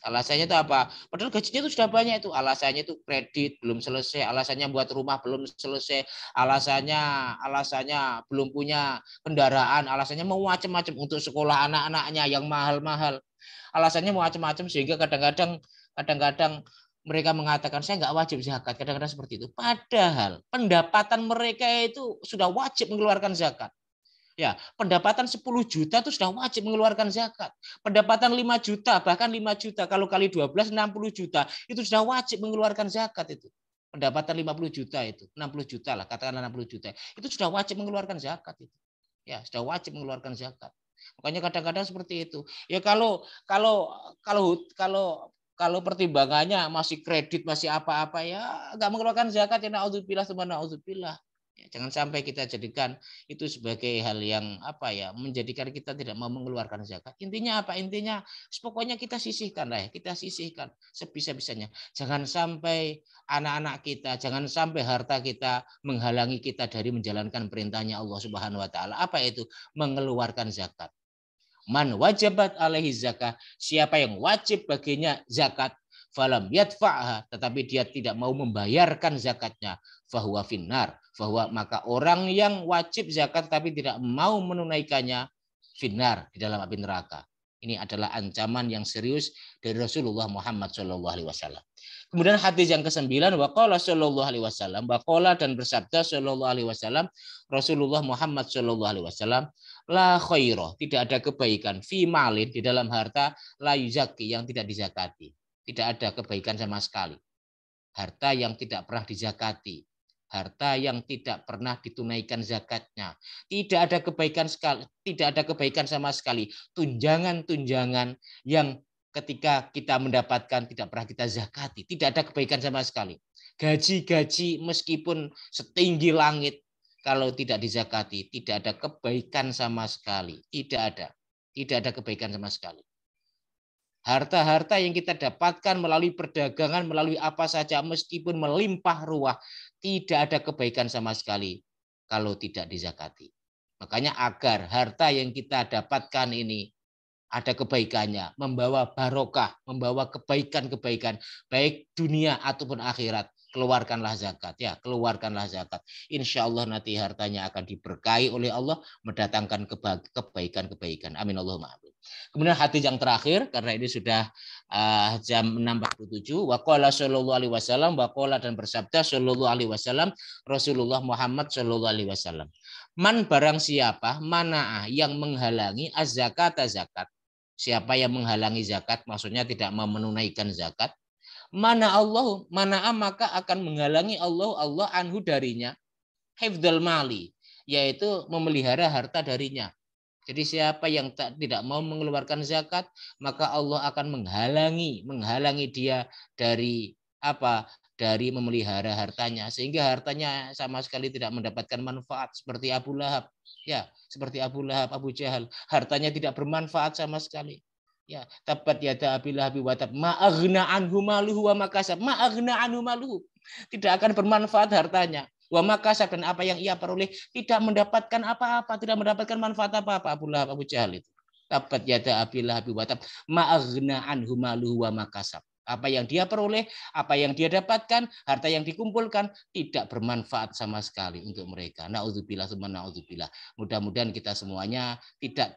Alasannya itu apa? Padahal gajinya itu sudah banyak itu. Alasannya itu kredit belum selesai, alasannya buat rumah belum selesai, alasannya belum punya kendaraan, alasannya mau macam-macam untuk sekolah anak-anaknya yang mahal-mahal. Alasannya macam-macam sehingga kadang-kadang mereka mengatakan saya nggak wajib zakat. Kadang-kadang seperti itu. Padahal pendapatan mereka itu sudah wajib mengeluarkan zakat. Ya, pendapatan 10 juta itu sudah wajib mengeluarkan zakat. Pendapatan 5 juta, bahkan 5 juta, kalau kali 12, 60 juta, itu sudah wajib mengeluarkan zakat itu. Pendapatan 50 juta itu, 60 juta lah, katakanlah 60 juta. Itu sudah wajib mengeluarkan zakat itu. Ya, sudah wajib mengeluarkan zakat. Makanya kadang-kadang seperti itu. Ya kalau pertimbangannya masih kredit, masih apa-apa, ya nggak mengeluarkan zakat, ya naudzubillah tsumma naudzubillah. Ya, jangan sampai kita jadikan itu sebagai hal yang menjadikan kita tidak mau mengeluarkan zakat. Intinya apa? Intinya pokoknya kita sisihkan lah ya, kita sisihkan sebisa-bisanya. Jangan sampai anak-anak kita, jangan sampai harta kita menghalangi kita dari menjalankan perintahnya Allah Subhanahu wa taala. Apa itu? Mengeluarkan zakat. Man wajabat alaihi zakah, siapa yang wajib baginya zakat, falam yadfa'ha, tetapi dia tidak mau membayarkan zakatnya, fahuwa finnar, maka orang yang wajib zakat tapi tidak mau menunaikannya, finnar, di dalam api neraka. Ini adalah ancaman yang serius dari Rasulullah Muhammad SAW. Kemudian hadis yang ke-9, waqala sallallahu alaihi wasallam, waqala dan bersabda sallallahu alaihi wasallam, Rasulullah Muhammad SAW, la khairah, tidak ada kebaikan, fi malin, di dalam harta, la yuzaki, yang tidak dizakati. Tidak ada kebaikan sama sekali. Harta yang tidak pernah dizakati, harta yang tidak pernah ditunaikan zakatnya, tidak ada kebaikan sekali, tidak ada kebaikan sama sekali. Tunjangan-tunjangan yang ketika kita mendapatkan tidak pernah kita zakati, tidak ada kebaikan sama sekali. Gaji-gaji meskipun setinggi langit, kalau tidak dizakati, tidak ada kebaikan sama sekali. Tidak ada kebaikan sama sekali. Harta-harta yang kita dapatkan melalui perdagangan, melalui apa saja, meskipun melimpah ruah, tidak ada kebaikan sama sekali kalau tidak dizakati. Makanya agar harta yang kita dapatkan ini ada kebaikannya, membawa barokah, membawa kebaikan-kebaikan, baik dunia ataupun akhirat, keluarkanlah zakat. Ya, keluarkanlah zakat. Insya Allah nanti hartanya akan diberkahi oleh Allah, mendatangkan kebaikan-kebaikan. Amin Allahumma amin. Kemudian hadis yang terakhir, karena ini sudah jam 6.47, waqala sallallahu alaihi wasallam, waqala dan bersabda sallallahu alaihi wasallam, Rasulullah Muhammad sallallahu alaihi wasallam. Man barang siapa, mana yang menghalangi az-zakat, zakat. Siapa yang menghalangi zakat, maksudnya tidak mau menunaikan zakat, mana maka akan menghalangi Allah anhu darinya, hifdzal mali, yaitu memelihara harta darinya. Jadi siapa yang tidak mau mengeluarkan zakat, maka Allah akan menghalangi dia dari dari memelihara hartanya, sehingga hartanya sama sekali tidak mendapatkan manfaat, seperti Abu Lahab. Ya, seperti Abu Lahab, Abu Jahal, hartanya tidak bermanfaat sama sekali. Ya, tabat yada Abi Lahab wa tab, ma aghna anhu maluhu wa makasab, ma aghna anhu maluhu. Tidak akan bermanfaat hartanya. Wa makasab, dan apa yang ia peroleh tidak mendapatkan apa-apa, tidak mendapatkan manfaat apa-apa. Abu Lahab, Abu Jahal itu. Tabat yada Abi Lahab wa tab, ma aghna anhu maluhu wa makasab. Apa yang dia peroleh, apa yang dia dapatkan, harta yang dikumpulkan tidak bermanfaat sama sekali untuk mereka. Naudzubillah tsumma naudzubillah. Mudah-mudahan kita semuanya tidak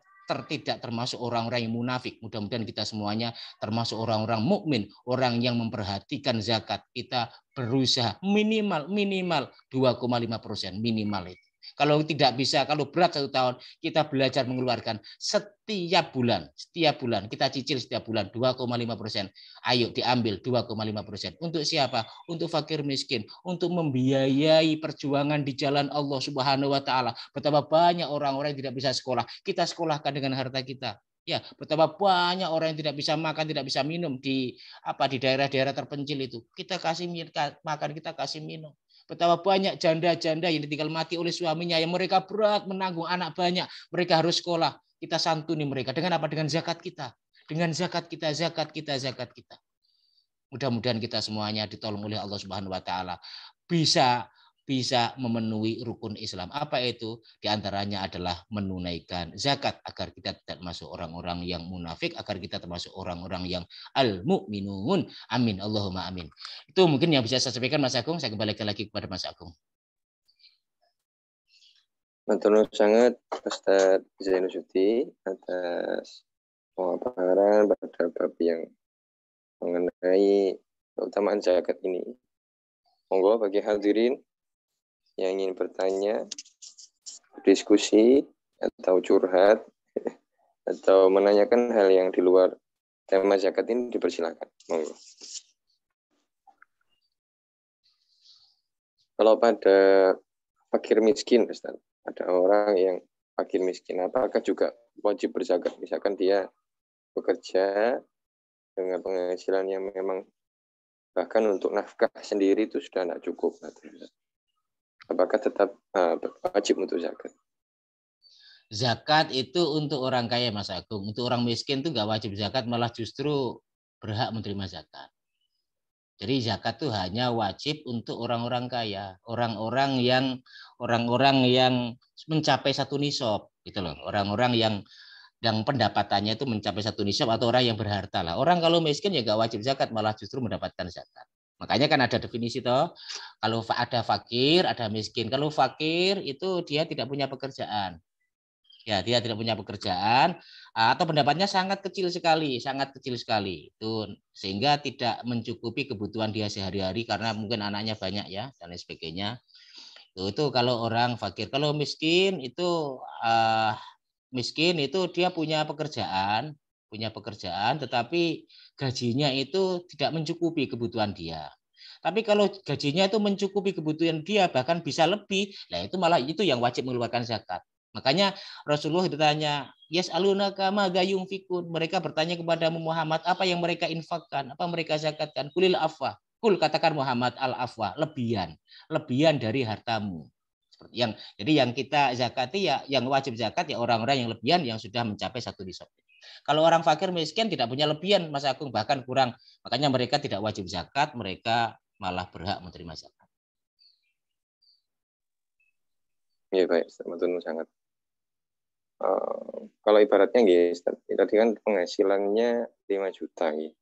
termasuk orang-orang yang munafik. Mudah-mudahan kita semuanya termasuk orang-orang mukmin, orang yang memperhatikan zakat. Kita berusaha minimal 2,5% minimal itu. Kalau tidak bisa, kalau berat 1 tahun, kita belajar mengeluarkan setiap bulan kita cicil setiap bulan 2,5%. Ayo diambil 2,5%. Untuk siapa? Untuk fakir miskin, untuk membiayai perjuangan di jalan Allah Subhanahu wa taala. Betapa banyak orang-orang yang tidak bisa sekolah, kita sekolahkan dengan harta kita. Ya, betapa banyak orang yang tidak bisa makan, tidak bisa minum di daerah-daerah terpencil itu. Kita kasih makan, kita kasih minum. Betapa banyak janda-janda yang ditinggal mati oleh suaminya, yang mereka berat menanggung anak banyak, mereka harus sekolah. Kita santuni mereka dengan apa? Dengan zakat kita. Dengan zakat kita. Mudah-mudahan kita semuanya ditolong oleh Allah Subhanahu wa taala bisa memenuhi rukun Islam. Apa itu? Di antaranya adalah menunaikan zakat agar kita tidak masuk orang-orang yang munafik, agar kita termasuk orang-orang yang al-mu'minun. Amin. Allahumma amin. Itu mungkin yang bisa saya sampaikan, Mas Agung. Saya kembalikan lagi kepada Mas Agung. Matur sangat Ustaz Zainuddin atas pemaparan pada bab yang mengenai keutamaan zakat ini. Monggo bagi hadirin yang ingin bertanya, diskusi, atau curhat, atau menanyakan hal yang di luar tema zakat ini, dipersilakan. Monggo. Kalau pada fakir miskin, Ustaz, ada orang yang fakir miskin, apakah juga wajib berzakat? Misalkan dia bekerja dengan penghasilan yang memang bahkan untuk nafkah sendiri itu sudah tidak cukup. Apakah tetap wajib untuk zakat? Zakat itu untuk orang kaya, Mas Agung. Untuk orang miskin itu nggak wajib zakat, malah justru berhak menerima zakat. Jadi zakat itu hanya wajib untuk orang-orang kaya, orang-orang yang mencapai 1 nisab, gitu loh. Orang-orang yang pendapatannya itu mencapai 1 nisab, atau orang yang berharta lah. Orang kalau miskin ya nggak wajib zakat, malah justru mendapatkan zakat. Makanya kan ada definisi toh. Kalau ada fakir, ada miskin. Kalau fakir itu dia tidak punya pekerjaan. Ya, dia tidak punya pekerjaan atau pendapatnya sangat kecil sekali itu, sehingga tidak mencukupi kebutuhan dia sehari-hari karena mungkin anaknya banyak ya dan lain sebagainya. Itu kalau orang fakir. Kalau miskin itu dia punya pekerjaan tetapi gajinya itu tidak mencukupi kebutuhan dia. Tapi kalau gajinya itu mencukupi kebutuhan dia, bahkan bisa lebih, nah itu malah itu yang wajib mengeluarkan zakat. Makanya Rasulullah ditanya, yas'alunaka madza yunfikun. Mereka bertanya kepada Muhammad, apa yang mereka infakkan, apa mereka zakatkan? Kulil afwa. Kul, katakan Muhammad, al afwa, lebihan dari hartamu. Jadi yang kita zakati ya, yang wajib zakat ya orang-orang yang lebihan yang sudah mencapai 1 nisab. Kalau orang fakir miskin tidak punya lebihan, Mas Agung, bahkan kurang. Makanya mereka tidak wajib zakat, mereka malah berhak menerima zakat. Iya baik, betul sangat. Kalau ibaratnya guys, tadi kan penghasilannya 5 juta gitu.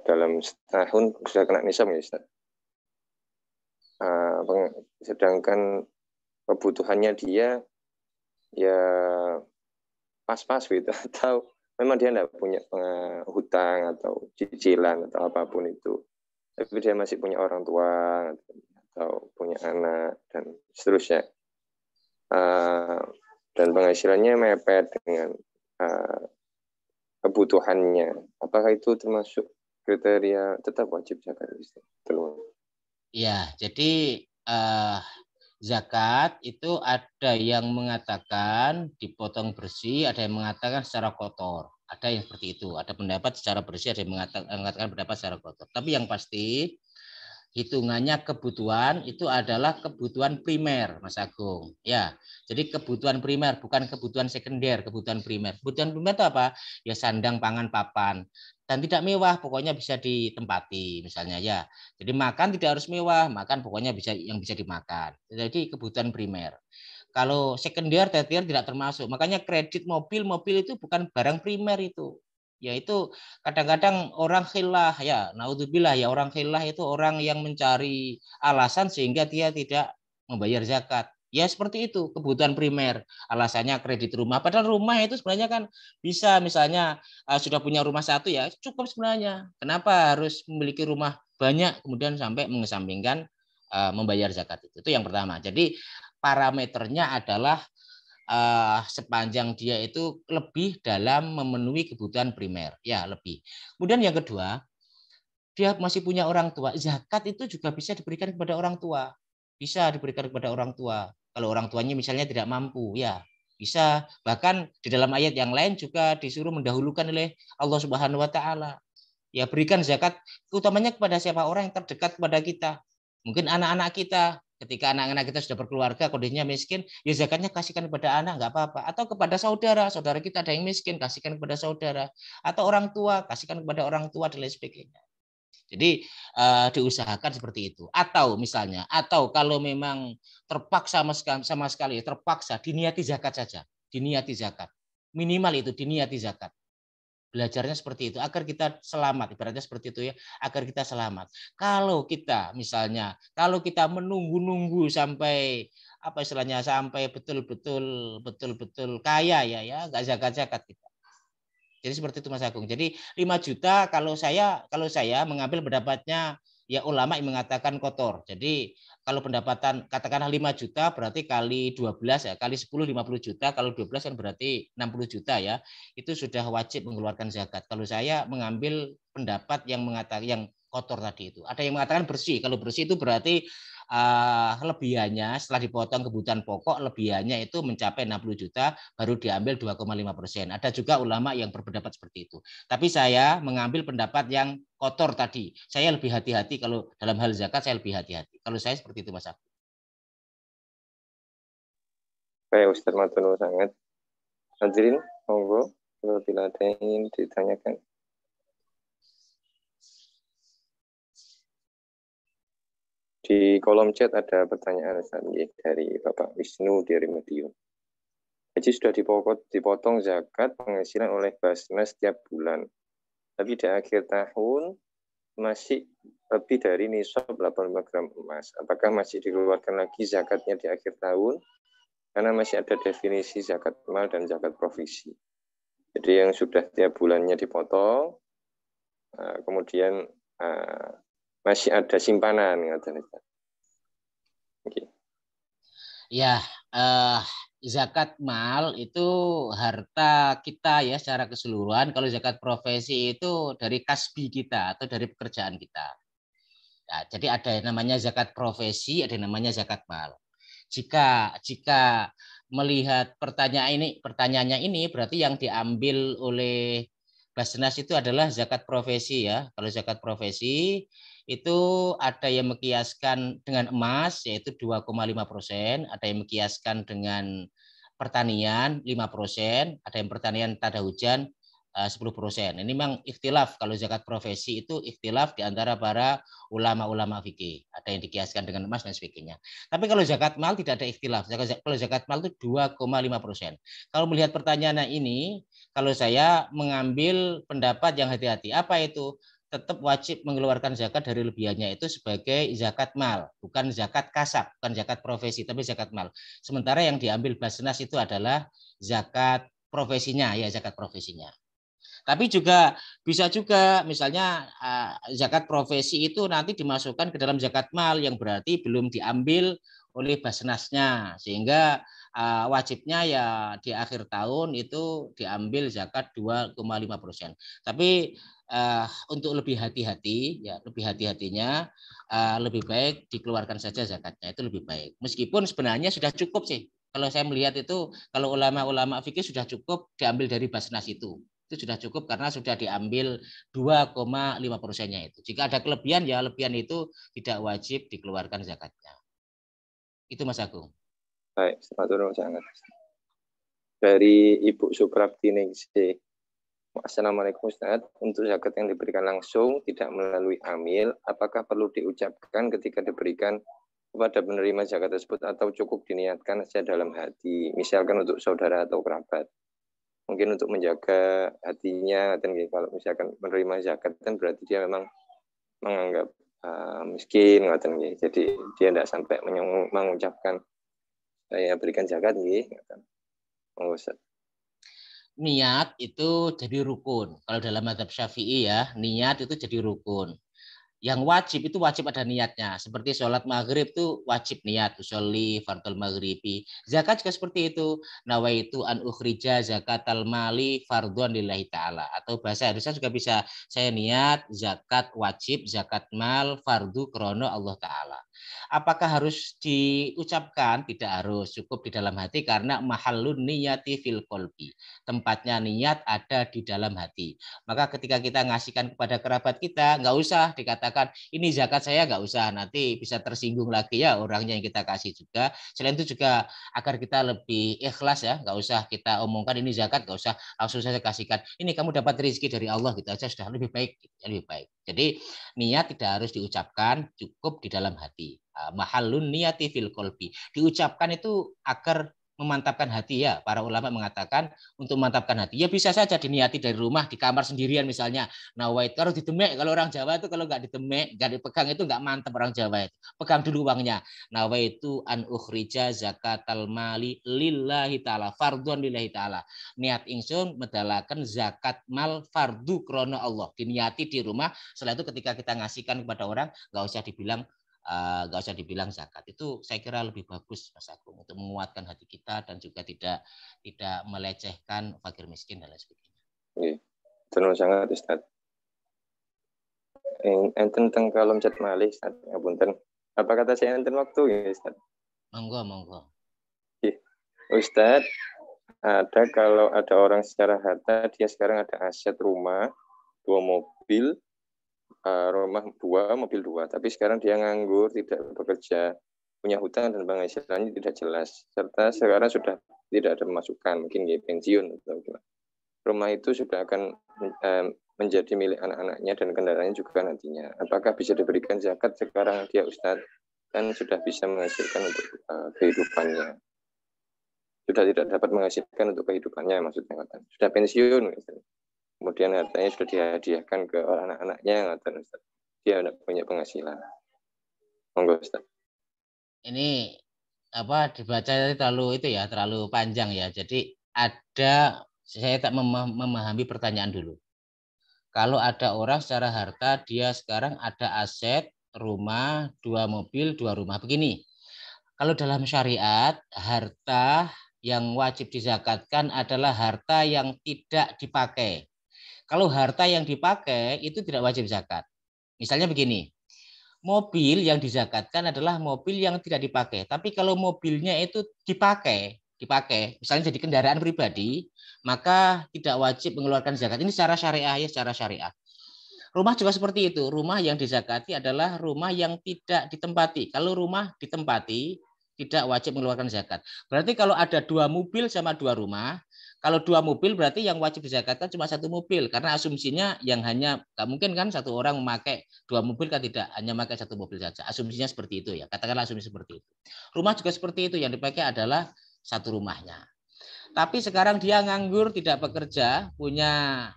Dalam setahun sudah kena nisab ya Ustaz. Sedangkan kebutuhannya dia ya pas-pas gitu, atau memang dia tidak punya hutang atau cicilan atau apapun itu, tapi dia masih punya orang tua atau punya anak dan seterusnya, dan penghasilannya mepet dengan kebutuhannya, apakah itu termasuk kriteria tetap wajib zakat? Ya, jadi zakat itu ada yang mengatakan dipotong bersih, ada yang mengatakan secara kotor. Ada yang seperti itu. Ada pendapat secara bersih, ada yang mengatakan pendapat secara kotor. Tapi yang pasti hitungannya kebutuhan itu adalah kebutuhan primer, Mas Agung. Ya, jadi kebutuhan primer, bukan kebutuhan sekunder, kebutuhan primer. Kebutuhan primer itu apa? Ya sandang, pangan, papan. Dan tidak mewah, pokoknya bisa ditempati, misalnya ya. Jadi makan tidak harus mewah, makan pokoknya bisa yang bisa dimakan. Jadi kebutuhan primer. Kalau sekunder, tersier tidak termasuk. Makanya kredit mobil itu bukan barang primer itu. Yaitu kadang-kadang orang khillah ya, naudzubillah ya, orang khillah itu orang yang mencari alasan sehingga dia tidak membayar zakat. Ya seperti itu, kebutuhan primer. Alasannya kredit rumah. Padahal rumah itu sebenarnya kan bisa, misalnya sudah punya rumah 1 ya cukup sebenarnya. Kenapa harus memiliki rumah banyak kemudian sampai mengesampingkan membayar zakat itu? Itu yang pertama. Jadi parameternya adalah sepanjang dia itu lebih dalam memenuhi kebutuhan primer, ya lebih. Kemudian yang kedua, dia masih punya orang tua. Zakat itu juga bisa diberikan kepada orang tua, bisa diberikan kepada orang tua. Kalau orang tuanya misalnya tidak mampu, ya bisa. Bahkan di dalam ayat yang lain juga disuruh mendahulukan oleh Allah Subhanahu Wa Taala. Ya berikan zakat, utamanya kepada siapa orang yang terdekat kepada kita. Mungkin anak-anak kita. Ketika anak-anak kita sudah berkeluarga, kondisinya miskin, ya zakatnya kasihkan kepada anak, nggak apa-apa. Atau kepada saudara, saudara kita ada yang miskin, kasihkan kepada saudara. Atau orang tua, kasihkan kepada orang tua, dan lain sebagainya. Jadi diusahakan seperti itu. Atau misalnya, atau kalau memang terpaksa sama sekali, terpaksa diniati zakat saja, diniati zakat. Minimal itu diniati zakat. Belajarnya seperti itu agar kita selamat, ibaratnya seperti itu ya, agar kita selamat. Kalau kita misalnya, kalau kita menunggu-nunggu sampai apa istilahnya, sampai betul-betul kaya ya nggak zakat kita. Jadi seperti itu Mas Agung. Jadi 5 juta kalau saya mengambil pendapatnya ya ulama yang mengatakan kotor. Jadi kalau pendapatan katakanlah 5 juta berarti kali 12 ya, kali 10 50 juta, kalau 12 kan berarti 60 juta ya. Itu sudah wajib mengeluarkan zakat. Kalau saya mengambil pendapat yang mengatakan yang kotor tadi itu. Ada yang mengatakan bersih. Kalau bersih itu berarti lebihannya setelah dipotong kebutuhan pokok, lebihannya itu mencapai 60 juta baru diambil 2,5%. Ada juga ulama yang berpendapat seperti itu. Tapi saya mengambil pendapat yang kotor tadi. Saya lebih hati-hati kalau dalam hal zakat, saya lebih hati-hati. Kalau saya seperti itu Mas Abdi. Baik Ustaz, matur sangat. Hadirin, monggo bila ada yang ingin ditanyakan. Di kolom chat ada pertanyaan dari Bapak Wisnu dari Medium. Haji sudah dipotong zakat penghasilan oleh Basnas setiap bulan. Tapi di akhir tahun masih lebih dari nisab 85 gram emas. Apakah masih dikeluarkan lagi zakatnya di akhir tahun? Karena masih ada definisi zakat mal dan zakat provisi. Jadi yang sudah tiap bulannya dipotong, kemudian masih ada simpanan. Okay. Ya, zakat mal itu harta kita ya secara keseluruhan. Kalau zakat profesi itu dari kasbi kita atau dari pekerjaan kita. Ya, jadi ada yang namanya zakat profesi, ada yang namanya zakat mal. Jika melihat pertanyaannya ini berarti yang diambil oleh Basnas itu adalah zakat profesi ya. Kalau zakat profesi itu ada yang mekiaskan dengan emas yaitu 2,5%, ada yang mekiaskan dengan pertanian 5%, ada yang pertanian tanda hujan 10%. Ini memang ikhtilaf, kalau zakat profesi itu ikhtilaf di antara para ulama-ulama fikih. Ada yang dikiaskan dengan emas dan sebagainya. Tapi kalau zakat mal tidak ada ikhtilaf. Kalau zakat mal itu 2,5%. Kalau melihat pertanyaan ini, kalau saya mengambil pendapat yang hati-hati. Apa itu? Tetap wajib mengeluarkan zakat dari lebihannya itu sebagai zakat mal, bukan zakat kasab, bukan zakat profesi, tapi zakat mal. Sementara yang diambil Basnas itu adalah zakat profesinya, ya zakat profesinya. Tapi juga bisa juga misalnya zakat profesi itu nanti dimasukkan ke dalam zakat mal yang berarti belum diambil oleh Basnasnya, sehingga wajibnya ya di akhir tahun itu diambil zakat 2,5%. Tapi untuk lebih hati-hati ya, lebih hati-hatinya lebih baik dikeluarkan saja zakatnya, itu lebih baik. Meskipun sebenarnya sudah cukup sih. Kalau saya melihat itu, kalau ulama-ulama fikih sudah cukup diambil dari Basnas itu sudah cukup karena sudah diambil 2,5%-nya itu. Jika ada kelebihan ya lebihan itu tidak wajib dikeluarkan zakatnya. Itu Mas Agung. Baik, selamat sangat. Dari Ibu Suprapti Ningsih. Assalamualaikum Ustaz. Untuk zakat yang diberikan langsung tidak melalui amil, apakah perlu diucapkan ketika diberikan kepada penerima zakat tersebut atau cukup diniatkan saja dalam hati, misalkan untuk saudara atau kerabat? Mungkin untuk menjaga hatinya, dan kalau misalkan menerima zakat kan berarti dia memang menganggap miskin, jadi dia tidak sampai mengucapkan saya berikan zakat, niat itu jadi rukun. Kalau dalam mazhab Syafi'i ya, niat itu jadi rukun. Yang wajib itu wajib ada niatnya. Seperti sholat maghrib itu wajib niat. Usolli fardul maghribi. Zakat juga seperti itu. Nawaitu an ukhrija zakatal mali fardhon lillahi ta'ala. Atau bahasa Indonesia juga bisa. Saya niat zakat wajib, zakat mal, fardu krono Allah Ta'ala. Apakah harus diucapkan? Tidak harus. Cukup di dalam hati karena mahallun niyati fil qalbi. Tempatnya niat ada di dalam hati. Maka ketika kita ngasihkan kepada kerabat kita, nggak usah dikatakan ini zakat saya, nggak usah, nanti bisa tersinggung lagi ya orangnya yang kita kasih juga. Selain itu juga agar kita lebih ikhlas ya, nggak usah kita omongkan ini zakat, nggak usah langsung saya kasihkan. Ini kamu dapat rezeki dari Allah gitu aja sudah lebih baik, lebih baik. Jadi niat tidak harus diucapkan, cukup di dalam hati. Mahallun niyati fil qalbi. Diucapkan itu agar memantapkan hati ya. Para ulama mengatakan untuk memantapkan hati. Ya bisa saja diniati dari rumah, di kamar sendirian misalnya. Nawait, kalau didemek, kalau orang Jawa itu kalau nggak didemek, nggak dipegang itu nggak mantap orang Jawa itu. Pegang dulu uangnya. Nawaitu an ukhrija zakatal mali lillahi ta'ala. Fardhon lillahi ta'ala. Niat ingsun medalaken zakat mal fardu krono Allah. Diniati di rumah. Setelah itu ketika kita ngasihkan kepada orang, nggak usah dibilang zakat. Itu saya kira lebih bagus Mas Agung untuk menguatkan hati kita dan juga tidak melecehkan fakir miskin dan lain sebagainya. Nggih. Terus sangat Ustaz. Enten teng kolom chat malih Ustaz. Ngapunten. Apa kata saya enten waktu ya Ustaz? Monggo. Ustaz, kalau ada orang secara harta, dia sekarang ada aset rumah, 2 mobil, rumah 2, mobil 2. Tapi sekarang dia nganggur, tidak bekerja, punya hutang dan penghasilannya tidak jelas. Serta sekarang sudah tidak ada pemasukan, mungkin pensiun atau gimana. Rumah itu sudah akan menjadi milik anak-anaknya dan kendaraannya juga nantinya. Apakah bisa diberikan zakat sekarang dia Ustadz? Kan sudah bisa menghasilkan untuk kehidupannya. Sudah tidak dapat menghasilkan untuk kehidupannya, maksudnya. Sudah pensiun, misalnya. Kemudian hartanya sudah dihadiahkan ke anak-anaknya, dia tidak punya penghasilan. Monggo Ustaz. Ini dibaca terlalu panjang ya. Jadi saya tak memahami pertanyaan dulu. Kalau ada orang secara harta, dia sekarang ada aset, rumah, 2 mobil, 2 rumah. Begini, kalau dalam syariat, harta yang wajib dizakatkan adalah harta yang tidak dipakai. Kalau harta yang dipakai itu tidak wajib zakat. Misalnya begini, mobil yang dizakatkan adalah mobil yang tidak dipakai. Tapi kalau mobilnya itu dipakai, misalnya jadi kendaraan pribadi, maka tidak wajib mengeluarkan zakat. Ini secara syariah. Rumah juga seperti itu. Rumah yang dizakati adalah rumah yang tidak ditempati. Kalau rumah ditempati, tidak wajib mengeluarkan zakat. Berarti kalau ada 2 mobil sama 2 rumah, kalau 2 mobil berarti yang wajib dizakatkan cuma 1 mobil. Karena asumsinya yang hanya, nggak mungkin kan satu orang memakai 2 mobil kan, tidak, hanya memakai 1 mobil saja. Asumsinya seperti itu ya. Katakanlah asumsi seperti itu. Rumah juga seperti itu, yang dipakai adalah 1 rumahnya. Tapi sekarang dia nganggur, tidak bekerja, punya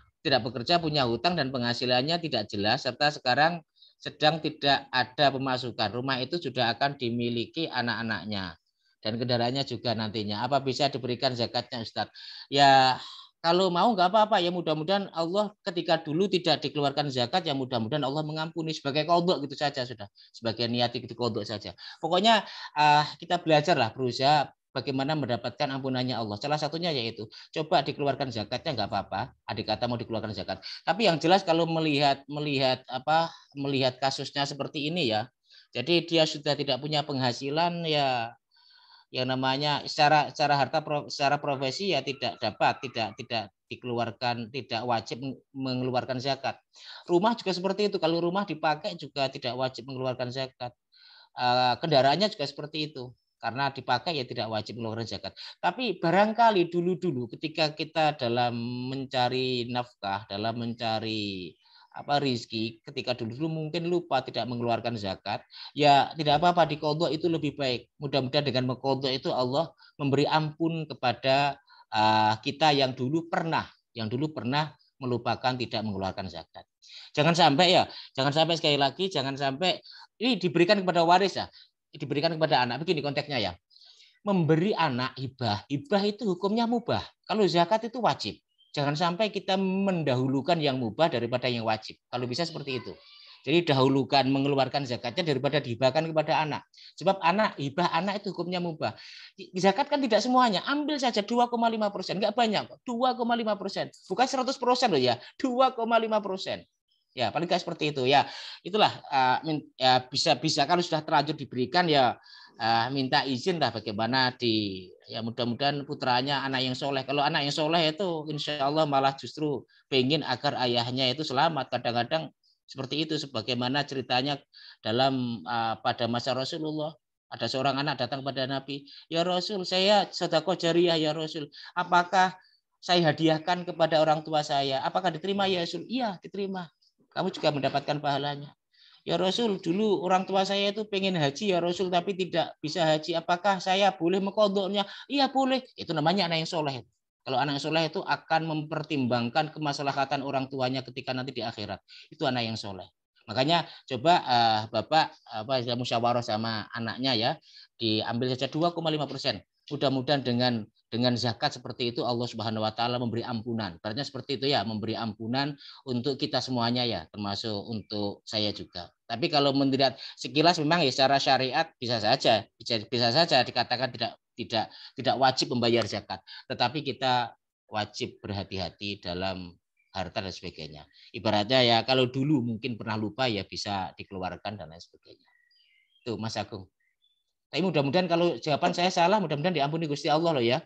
hutang dan penghasilannya tidak jelas, serta sekarang sedang tidak ada pemasukan. Rumah itu sudah akan dimiliki anak-anaknya dan kendaraannya juga nantinya. Apa bisa diberikan zakatnya Ustaz? Ya kalau mau nggak apa-apa ya, mudah-mudahan Allah ketika dulu tidak dikeluarkan zakat, ya mudah-mudahan Allah mengampuni sebagai qadha gitu saja sudah. Sebagai niat itu qadha saja. Pokoknya kita belajarlah, berusaha bagaimana mendapatkan ampunannya Allah. Salah satunya yaitu coba dikeluarkan zakatnya, nggak apa-apa. Adik kata mau dikeluarkan zakat. Tapi yang jelas kalau melihat kasusnya seperti ini ya. Jadi dia sudah tidak punya penghasilan ya, yang namanya secara harta secara profesi ya tidak dikeluarkan, tidak wajib mengeluarkan zakat. Rumah juga seperti itu. Kalau rumah dipakai juga tidak wajib mengeluarkan zakat. Kendaraannya juga seperti itu. Karena dipakai ya tidak wajib mengeluarkan zakat. Tapi barangkali dulu ketika kita dalam mencari nafkah, dalam mencari rizki, ketika dulu mungkin lupa tidak mengeluarkan zakat, ya tidak apa-apa, diqadha itu lebih baik. Mudah-mudahan dengan mengqadha itu Allah memberi ampun kepada kita yang dulu pernah melupakan tidak mengeluarkan zakat. Jangan sampai sekali lagi, jangan sampai ini diberikan kepada waris ya. Diberikan kepada anak. Begini konteksnya ya. Memberi anak hibah itu hukumnya mubah. Kalau zakat itu wajib. Jangan sampai kita mendahulukan yang mubah daripada yang wajib. Kalau bisa seperti itu. Jadi dahulukan mengeluarkan zakatnya daripada dihibahkan kepada anak. Sebab hibah anak itu hukumnya mubah. Zakat kan tidak semuanya. Ambil saja 2,5%, nggak banyak, 2,5%, bukan 100% loh ya, 2,5%. Ya paling nggak seperti itu ya. Itulah ya, bisa kalau sudah terlanjur diberikan ya minta izin lah bagaimana ya mudah-mudahan putranya anak yang soleh. Kalau anak yang soleh itu insya Allah malah justru pengen agar ayahnya itu selamat. Kadang-kadang seperti itu sebagaimana ceritanya dalam pada masa Rasulullah. Ada seorang anak datang pada Nabi, ya Rasul, saya sedekah jariyah ya Rasul. Apakah saya hadiahkan kepada orang tua saya? Apakah diterima ya Rasul? Iya, diterima. Kamu juga mendapatkan pahalanya. Ya Rasul, dulu orang tua saya itu pengen haji ya Rasul, tapi tidak bisa haji. Apakah saya boleh mengkodoknya? Iya boleh. Itu namanya anak yang soleh. Kalau anak yang soleh itu akan mempertimbangkan kemaslahatan orang tuanya ketika nanti di akhirat. Itu anak yang soleh. Makanya coba Bapak musyawarah sama anaknya ya, diambil saja 2,5%. Mudah-mudahan dengan zakat seperti itu Allah Subhanahu wa taala memberi ampunan. Berarti seperti itu ya, memberi ampunan untuk kita semuanya ya, termasuk untuk saya juga. Tapi kalau melihat sekilas memang ya secara syariat bisa saja dikatakan tidak wajib membayar zakat, tetapi kita wajib berhati-hati dalam harta dan sebagainya. Ibaratnya ya kalau dulu mungkin pernah lupa ya bisa dikeluarkan dan lain sebagainya. Tuh Mas Agung. Tapi mudah-mudahan kalau jawaban saya salah, mudah-mudahan diampuni Gusti Allah loh ya.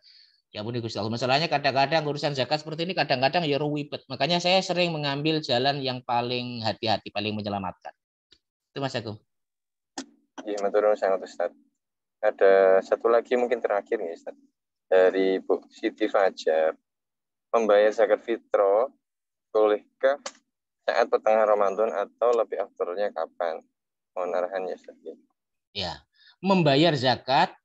Diampuni Gusti Allah. Masalahnya kadang-kadang urusan zakat seperti ini kadang-kadang ya ruwet. Makanya saya sering mengambil jalan yang paling hati-hati, paling menyelamatkan. Itu Mas Agung. Iya, betul sangat Ustaz. Ada satu lagi mungkin terakhir nih Ustaz. Dari Bu Siti Fajar. Membayar zakat fitrah bolehkah saat pertengahan Ramadan atau lebih afdalnya kapan? Mohon arahannya Ustaz. Ya, membayar zakat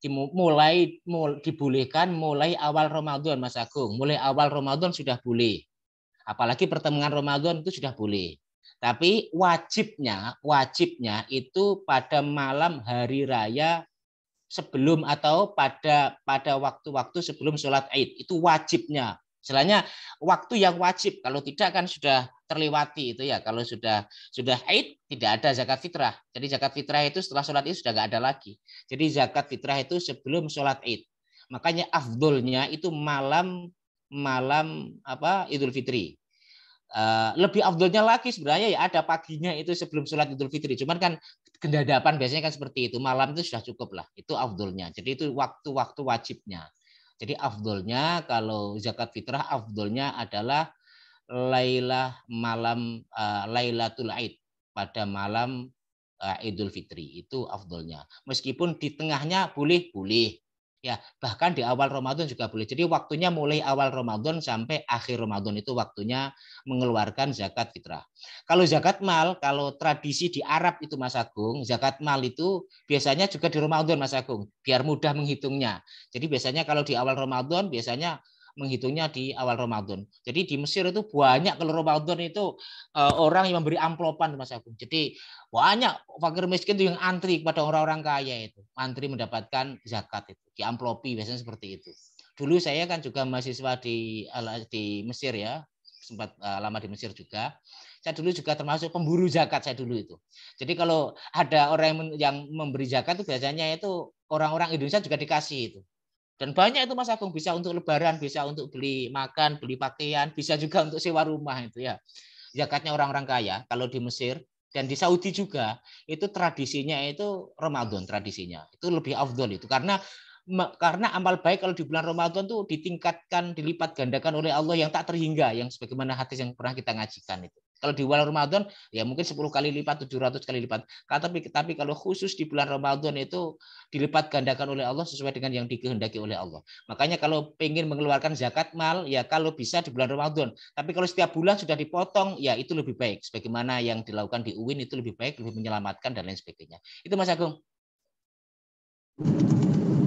dibolehkan mulai awal Ramadan Mas Agung. Mulai awal Ramadan sudah boleh. Apalagi pertengahan Ramadan itu sudah boleh. Tapi wajibnya itu pada malam hari raya sebelum atau pada waktu-waktu sebelum sholat Id. Itu wajibnya. Selainnya waktu yang wajib, kalau tidak kan sudah terlewati itu ya. Kalau sudah Id tidak ada zakat fitrah. Jadi zakat fitrah itu setelah sholat Id sudah nggak ada lagi. Jadi zakat fitrah itu sebelum sholat Id. Makanya afdolnya itu malam Idul Fitri. Lebih afdolnya lagi sebenarnya ya ada paginya itu sebelum sholat Idul Fitri. Cuman kan gendadapan biasanya kan seperti itu. Malam itu sudah cukup lah. Itu afdolnya. Jadi itu waktu-waktu wajibnya. Jadi afdolnya kalau zakat fitrah afdolnya adalah Lailatul Aid pada malam Idul Fitri itu afdolnya. Meskipun di tengahnya boleh. Ya, bahkan di awal Ramadan juga boleh. Jadi waktunya mulai awal Ramadan sampai akhir Ramadan itu waktunya mengeluarkan zakat fitrah. Kalau zakat mal, kalau tradisi di Arab itu Mas Agung, zakat mal itu biasanya juga di Ramadan Mas Agung, biar mudah menghitungnya. Jadi biasanya kalau di awal Ramadan biasanya menghitungnya di awal Ramadan. Jadi di Mesir itu banyak kalau Ramadan itu orang yang memberi amplopan Mas Agung. Jadi banyak fakir miskin itu yang antri kepada orang-orang kaya itu, antri mendapatkan zakat itu, diamplopi biasanya seperti itu. Dulu saya kan juga mahasiswa di Mesir ya, sempat lama di Mesir juga. Saya dulu juga termasuk pemburu zakat saya dulu itu. Jadi kalau ada orang yang memberi zakat itu biasanya itu orang-orang Indonesia juga dikasih itu. Dan banyak itu Mas Agung, bisa untuk lebaran, bisa untuk beli makan, beli pakaian, bisa juga untuk sewa rumah itu ya. Zakatnya orang-orang kaya kalau di Mesir dan di Saudi juga itu tradisinya itu Ramadan tradisinya. Itu lebih afdol itu karena amal baik kalau di bulan Ramadan tuh ditingkatkan, dilipat gandakan oleh Allah yang tak terhingga, yang sebagaimana hadis yang pernah kita ngajikan itu. Kalau di bulan Ramadan ya mungkin 10 kali lipat, 700 kali lipat. Tapi kalau khusus di bulan Ramadan itu dilipat gandakan oleh Allah sesuai dengan yang dikehendaki oleh Allah. Makanya kalau pengen mengeluarkan zakat mal ya kalau bisa di bulan Ramadan. Tapi kalau setiap bulan sudah dipotong ya itu lebih baik. Sebagaimana yang dilakukan di UIN itu lebih baik, lebih menyelamatkan dan lain sebagainya. Itu Mas Agung.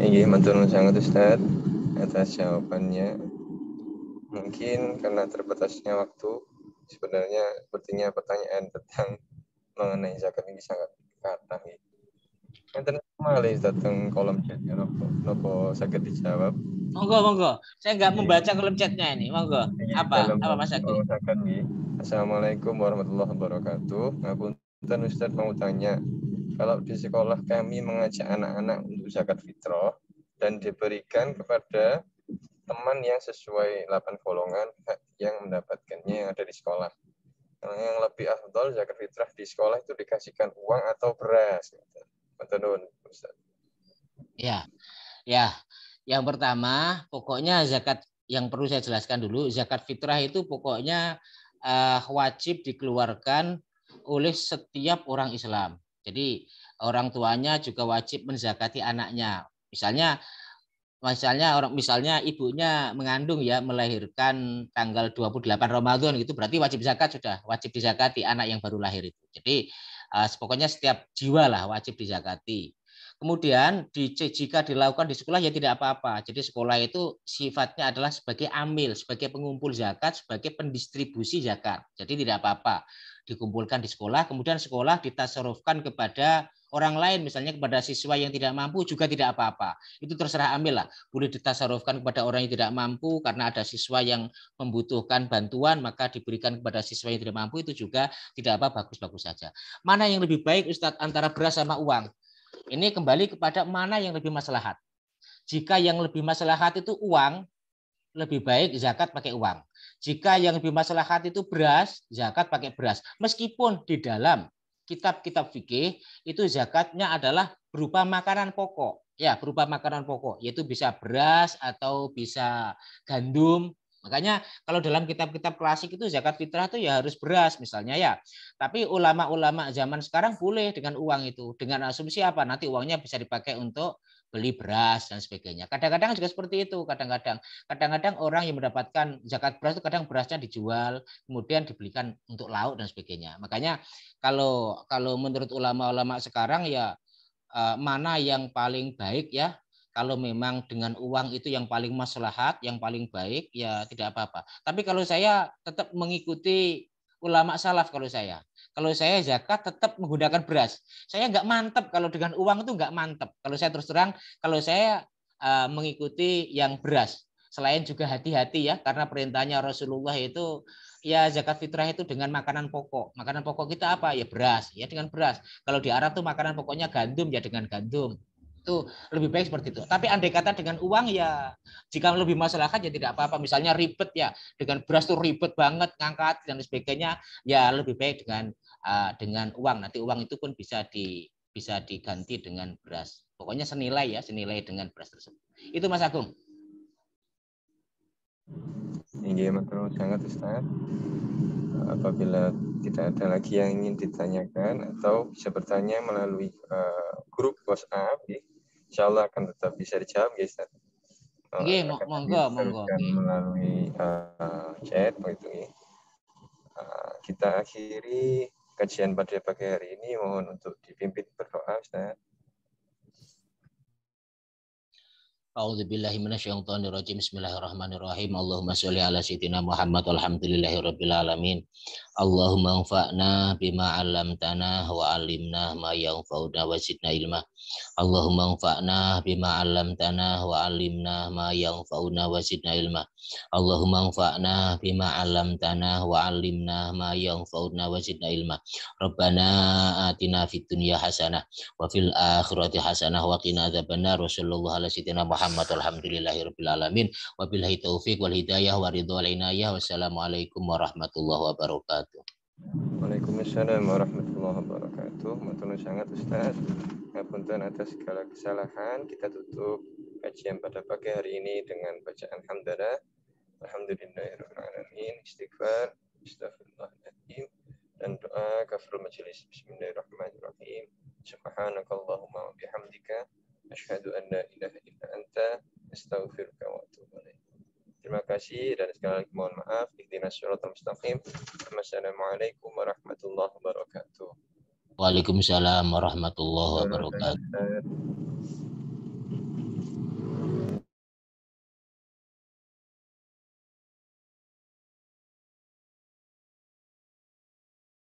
Iya, matur sangat Ustaz atas jawabannya. Mungkin karena terbatasnya waktu, sebenarnya sepertinya pertanyaan tentang mengenai zakat ini sangat kata nih. Enten malih datang kolom chatnya nopo sakit dijawab. Monggo. Saya nggak membaca kolom chatnya ini. Monggo. Apa Mas Agung? Assalamualaikum warahmatullahi wabarakatuh. Ngapunten Punten Ustaz mau tanya, kalau di sekolah kami mengajak anak-anak untuk zakat fitrah dan diberikan kepada teman yang sesuai 8 golongan yang mendapatkannya yang ada di sekolah. Yang lebih afdol zakat fitrah di sekolah itu dikasihkan uang atau beras. Punten Ustaz. Ya, ya. Yang pertama, pokoknya zakat yang perlu saya jelaskan dulu, zakat fitrah itu pokoknya wajib dikeluarkan oleh setiap orang Islam. Jadi orang tuanya juga wajib menzakati anaknya. Misalnya ibunya mengandung ya, melahirkan tanggal 28 Ramadan gitu, berarti wajib zakat sudah, wajib dizakati anak yang baru lahir itu. Jadi pokoknya setiap jiwa lah wajib dizakati. Kemudian jika dilakukan di sekolah ya tidak apa-apa. Jadi sekolah itu sifatnya adalah sebagai amil, sebagai pengumpul zakat, sebagai pendistribusi zakat. Jadi tidak apa-apa dikumpulkan di sekolah, kemudian sekolah ditasarufkan kepada orang lain, misalnya kepada siswa yang tidak mampu juga tidak apa-apa. Itu terserah amil lah. Boleh ditasarufkan kepada orang yang tidak mampu karena ada siswa yang membutuhkan bantuan, maka diberikan kepada siswa yang tidak mampu, itu juga tidak apa, bagus-bagus saja. Mana yang lebih baik Ustadz antara beras sama uang? Ini kembali kepada mana yang lebih maslahat. Jika yang lebih maslahat itu uang, lebih baik zakat pakai uang. Jika yang lebih maslahat itu beras, zakat pakai beras. Meskipun di dalam kitab-kitab fikih itu zakatnya adalah berupa makanan pokok. Ya, berupa makanan pokok, yaitu bisa beras atau bisa gandum. Makanya kalau dalam kitab-kitab klasik itu zakat fitrah itu ya harus beras misalnya ya. Tapi ulama-ulama zaman sekarang boleh dengan uang itu. Dengan asumsi apa? Nanti uangnya bisa dipakai untuk beli beras dan sebagainya. Kadang-kadang juga seperti itu. Kadang-kadang orang yang mendapatkan zakat beras itu kadang berasnya dijual, kemudian dibelikan untuk lauk dan sebagainya. Makanya kalau menurut ulama-ulama sekarang ya mana yang paling baik ya, kalau memang dengan uang itu yang paling maslahat, yang paling baik, ya tidak apa-apa. Tapi kalau saya tetap mengikuti ulama salaf kalau saya. Kalau saya zakat tetap menggunakan beras. Saya nggak mantep kalau dengan uang itu nggak mantep. Kalau saya terus terang, kalau saya mengikuti yang beras. Selain juga hati-hati ya, karena perintahnya Rasulullah itu ya zakat fitrah itu dengan makanan pokok. Makanan pokok kita apa? Ya beras. Ya dengan beras. Kalau di Arab tuh makanan pokoknya gandum, ya dengan gandum. Itu lebih baik seperti itu. Tapi andai kata dengan uang ya jika lebih maslahat ya tidak apa-apa. Misalnya ribet ya, dengan beras tuh ribet banget ngangkat dan sebagainya, ya lebih baik dengan uang. Nanti uang itu pun bisa diganti dengan beras. Pokoknya senilai dengan beras tersebut. Itu Mas Agung. Iya, matur sangat Ustaz. Apabila tidak ada lagi yang ingin ditanyakan atau bisa bertanya melalui grup WhatsApp, insya Allah akan tetap bisa dijawab, ya Ustaz. Monggo. Melalui chat, begitu. Kita akhiri kajian pada pagi hari ini. Mohon untuk dipimpin berdoa, Ustaz. A'udzubillahi minasyaitonirrajim. Bismillahirrahmanirrahim. Allahumma sholli ala sayyidina Muhammad walhamdulillahirabbil alamin. Allahumma anfa'na bima 'allamtana wa 'allimna ma yanfa'una wa zidna ilma. Allahumma anfa'na bima 'allamtana wa 'allimna ma yanfa'una wa zidna ilma. Allahumma anfa'na bima 'allamtana wa 'allimna ma yanfa'una wa zidna ilma. Rabbana atina fid dunya hasanah wa fil akhirati hasanah wa qina adzabannar. Wa sallallahu ala sayyidina Muhammad alhamdulillahirabbil alamin. Wabillahi taufiq wal hidayah wa ridha wal inayah. Wassalamualaikum warahmatullahi wabarakatuh. Waalaikumsalam warahmatullahi wabarakatuh. Matur sangat Ustaz. Ngapunten atas segala kesalahan. Kita tutup kajian pada pagi hari ini dengan bacaan hamdalah. Alhamdulillahirabbil alamin. Istighfar, astaghfirullahaladzim, dan doa kafaratul majelis. Bismillahirrahmanirrahim. Subhanakallahumma wa bihamdika asyhadu an la ilaha illa anta astaghfiruka wa atubu ilaik. Terima kasih dan sekali lagi mohon maaf. Ihdinas siratal mustaqim. Wassalamualaikum warahmatullahi wabarakatuh. Waalaikumsalam warahmatullahi wabarakatuh.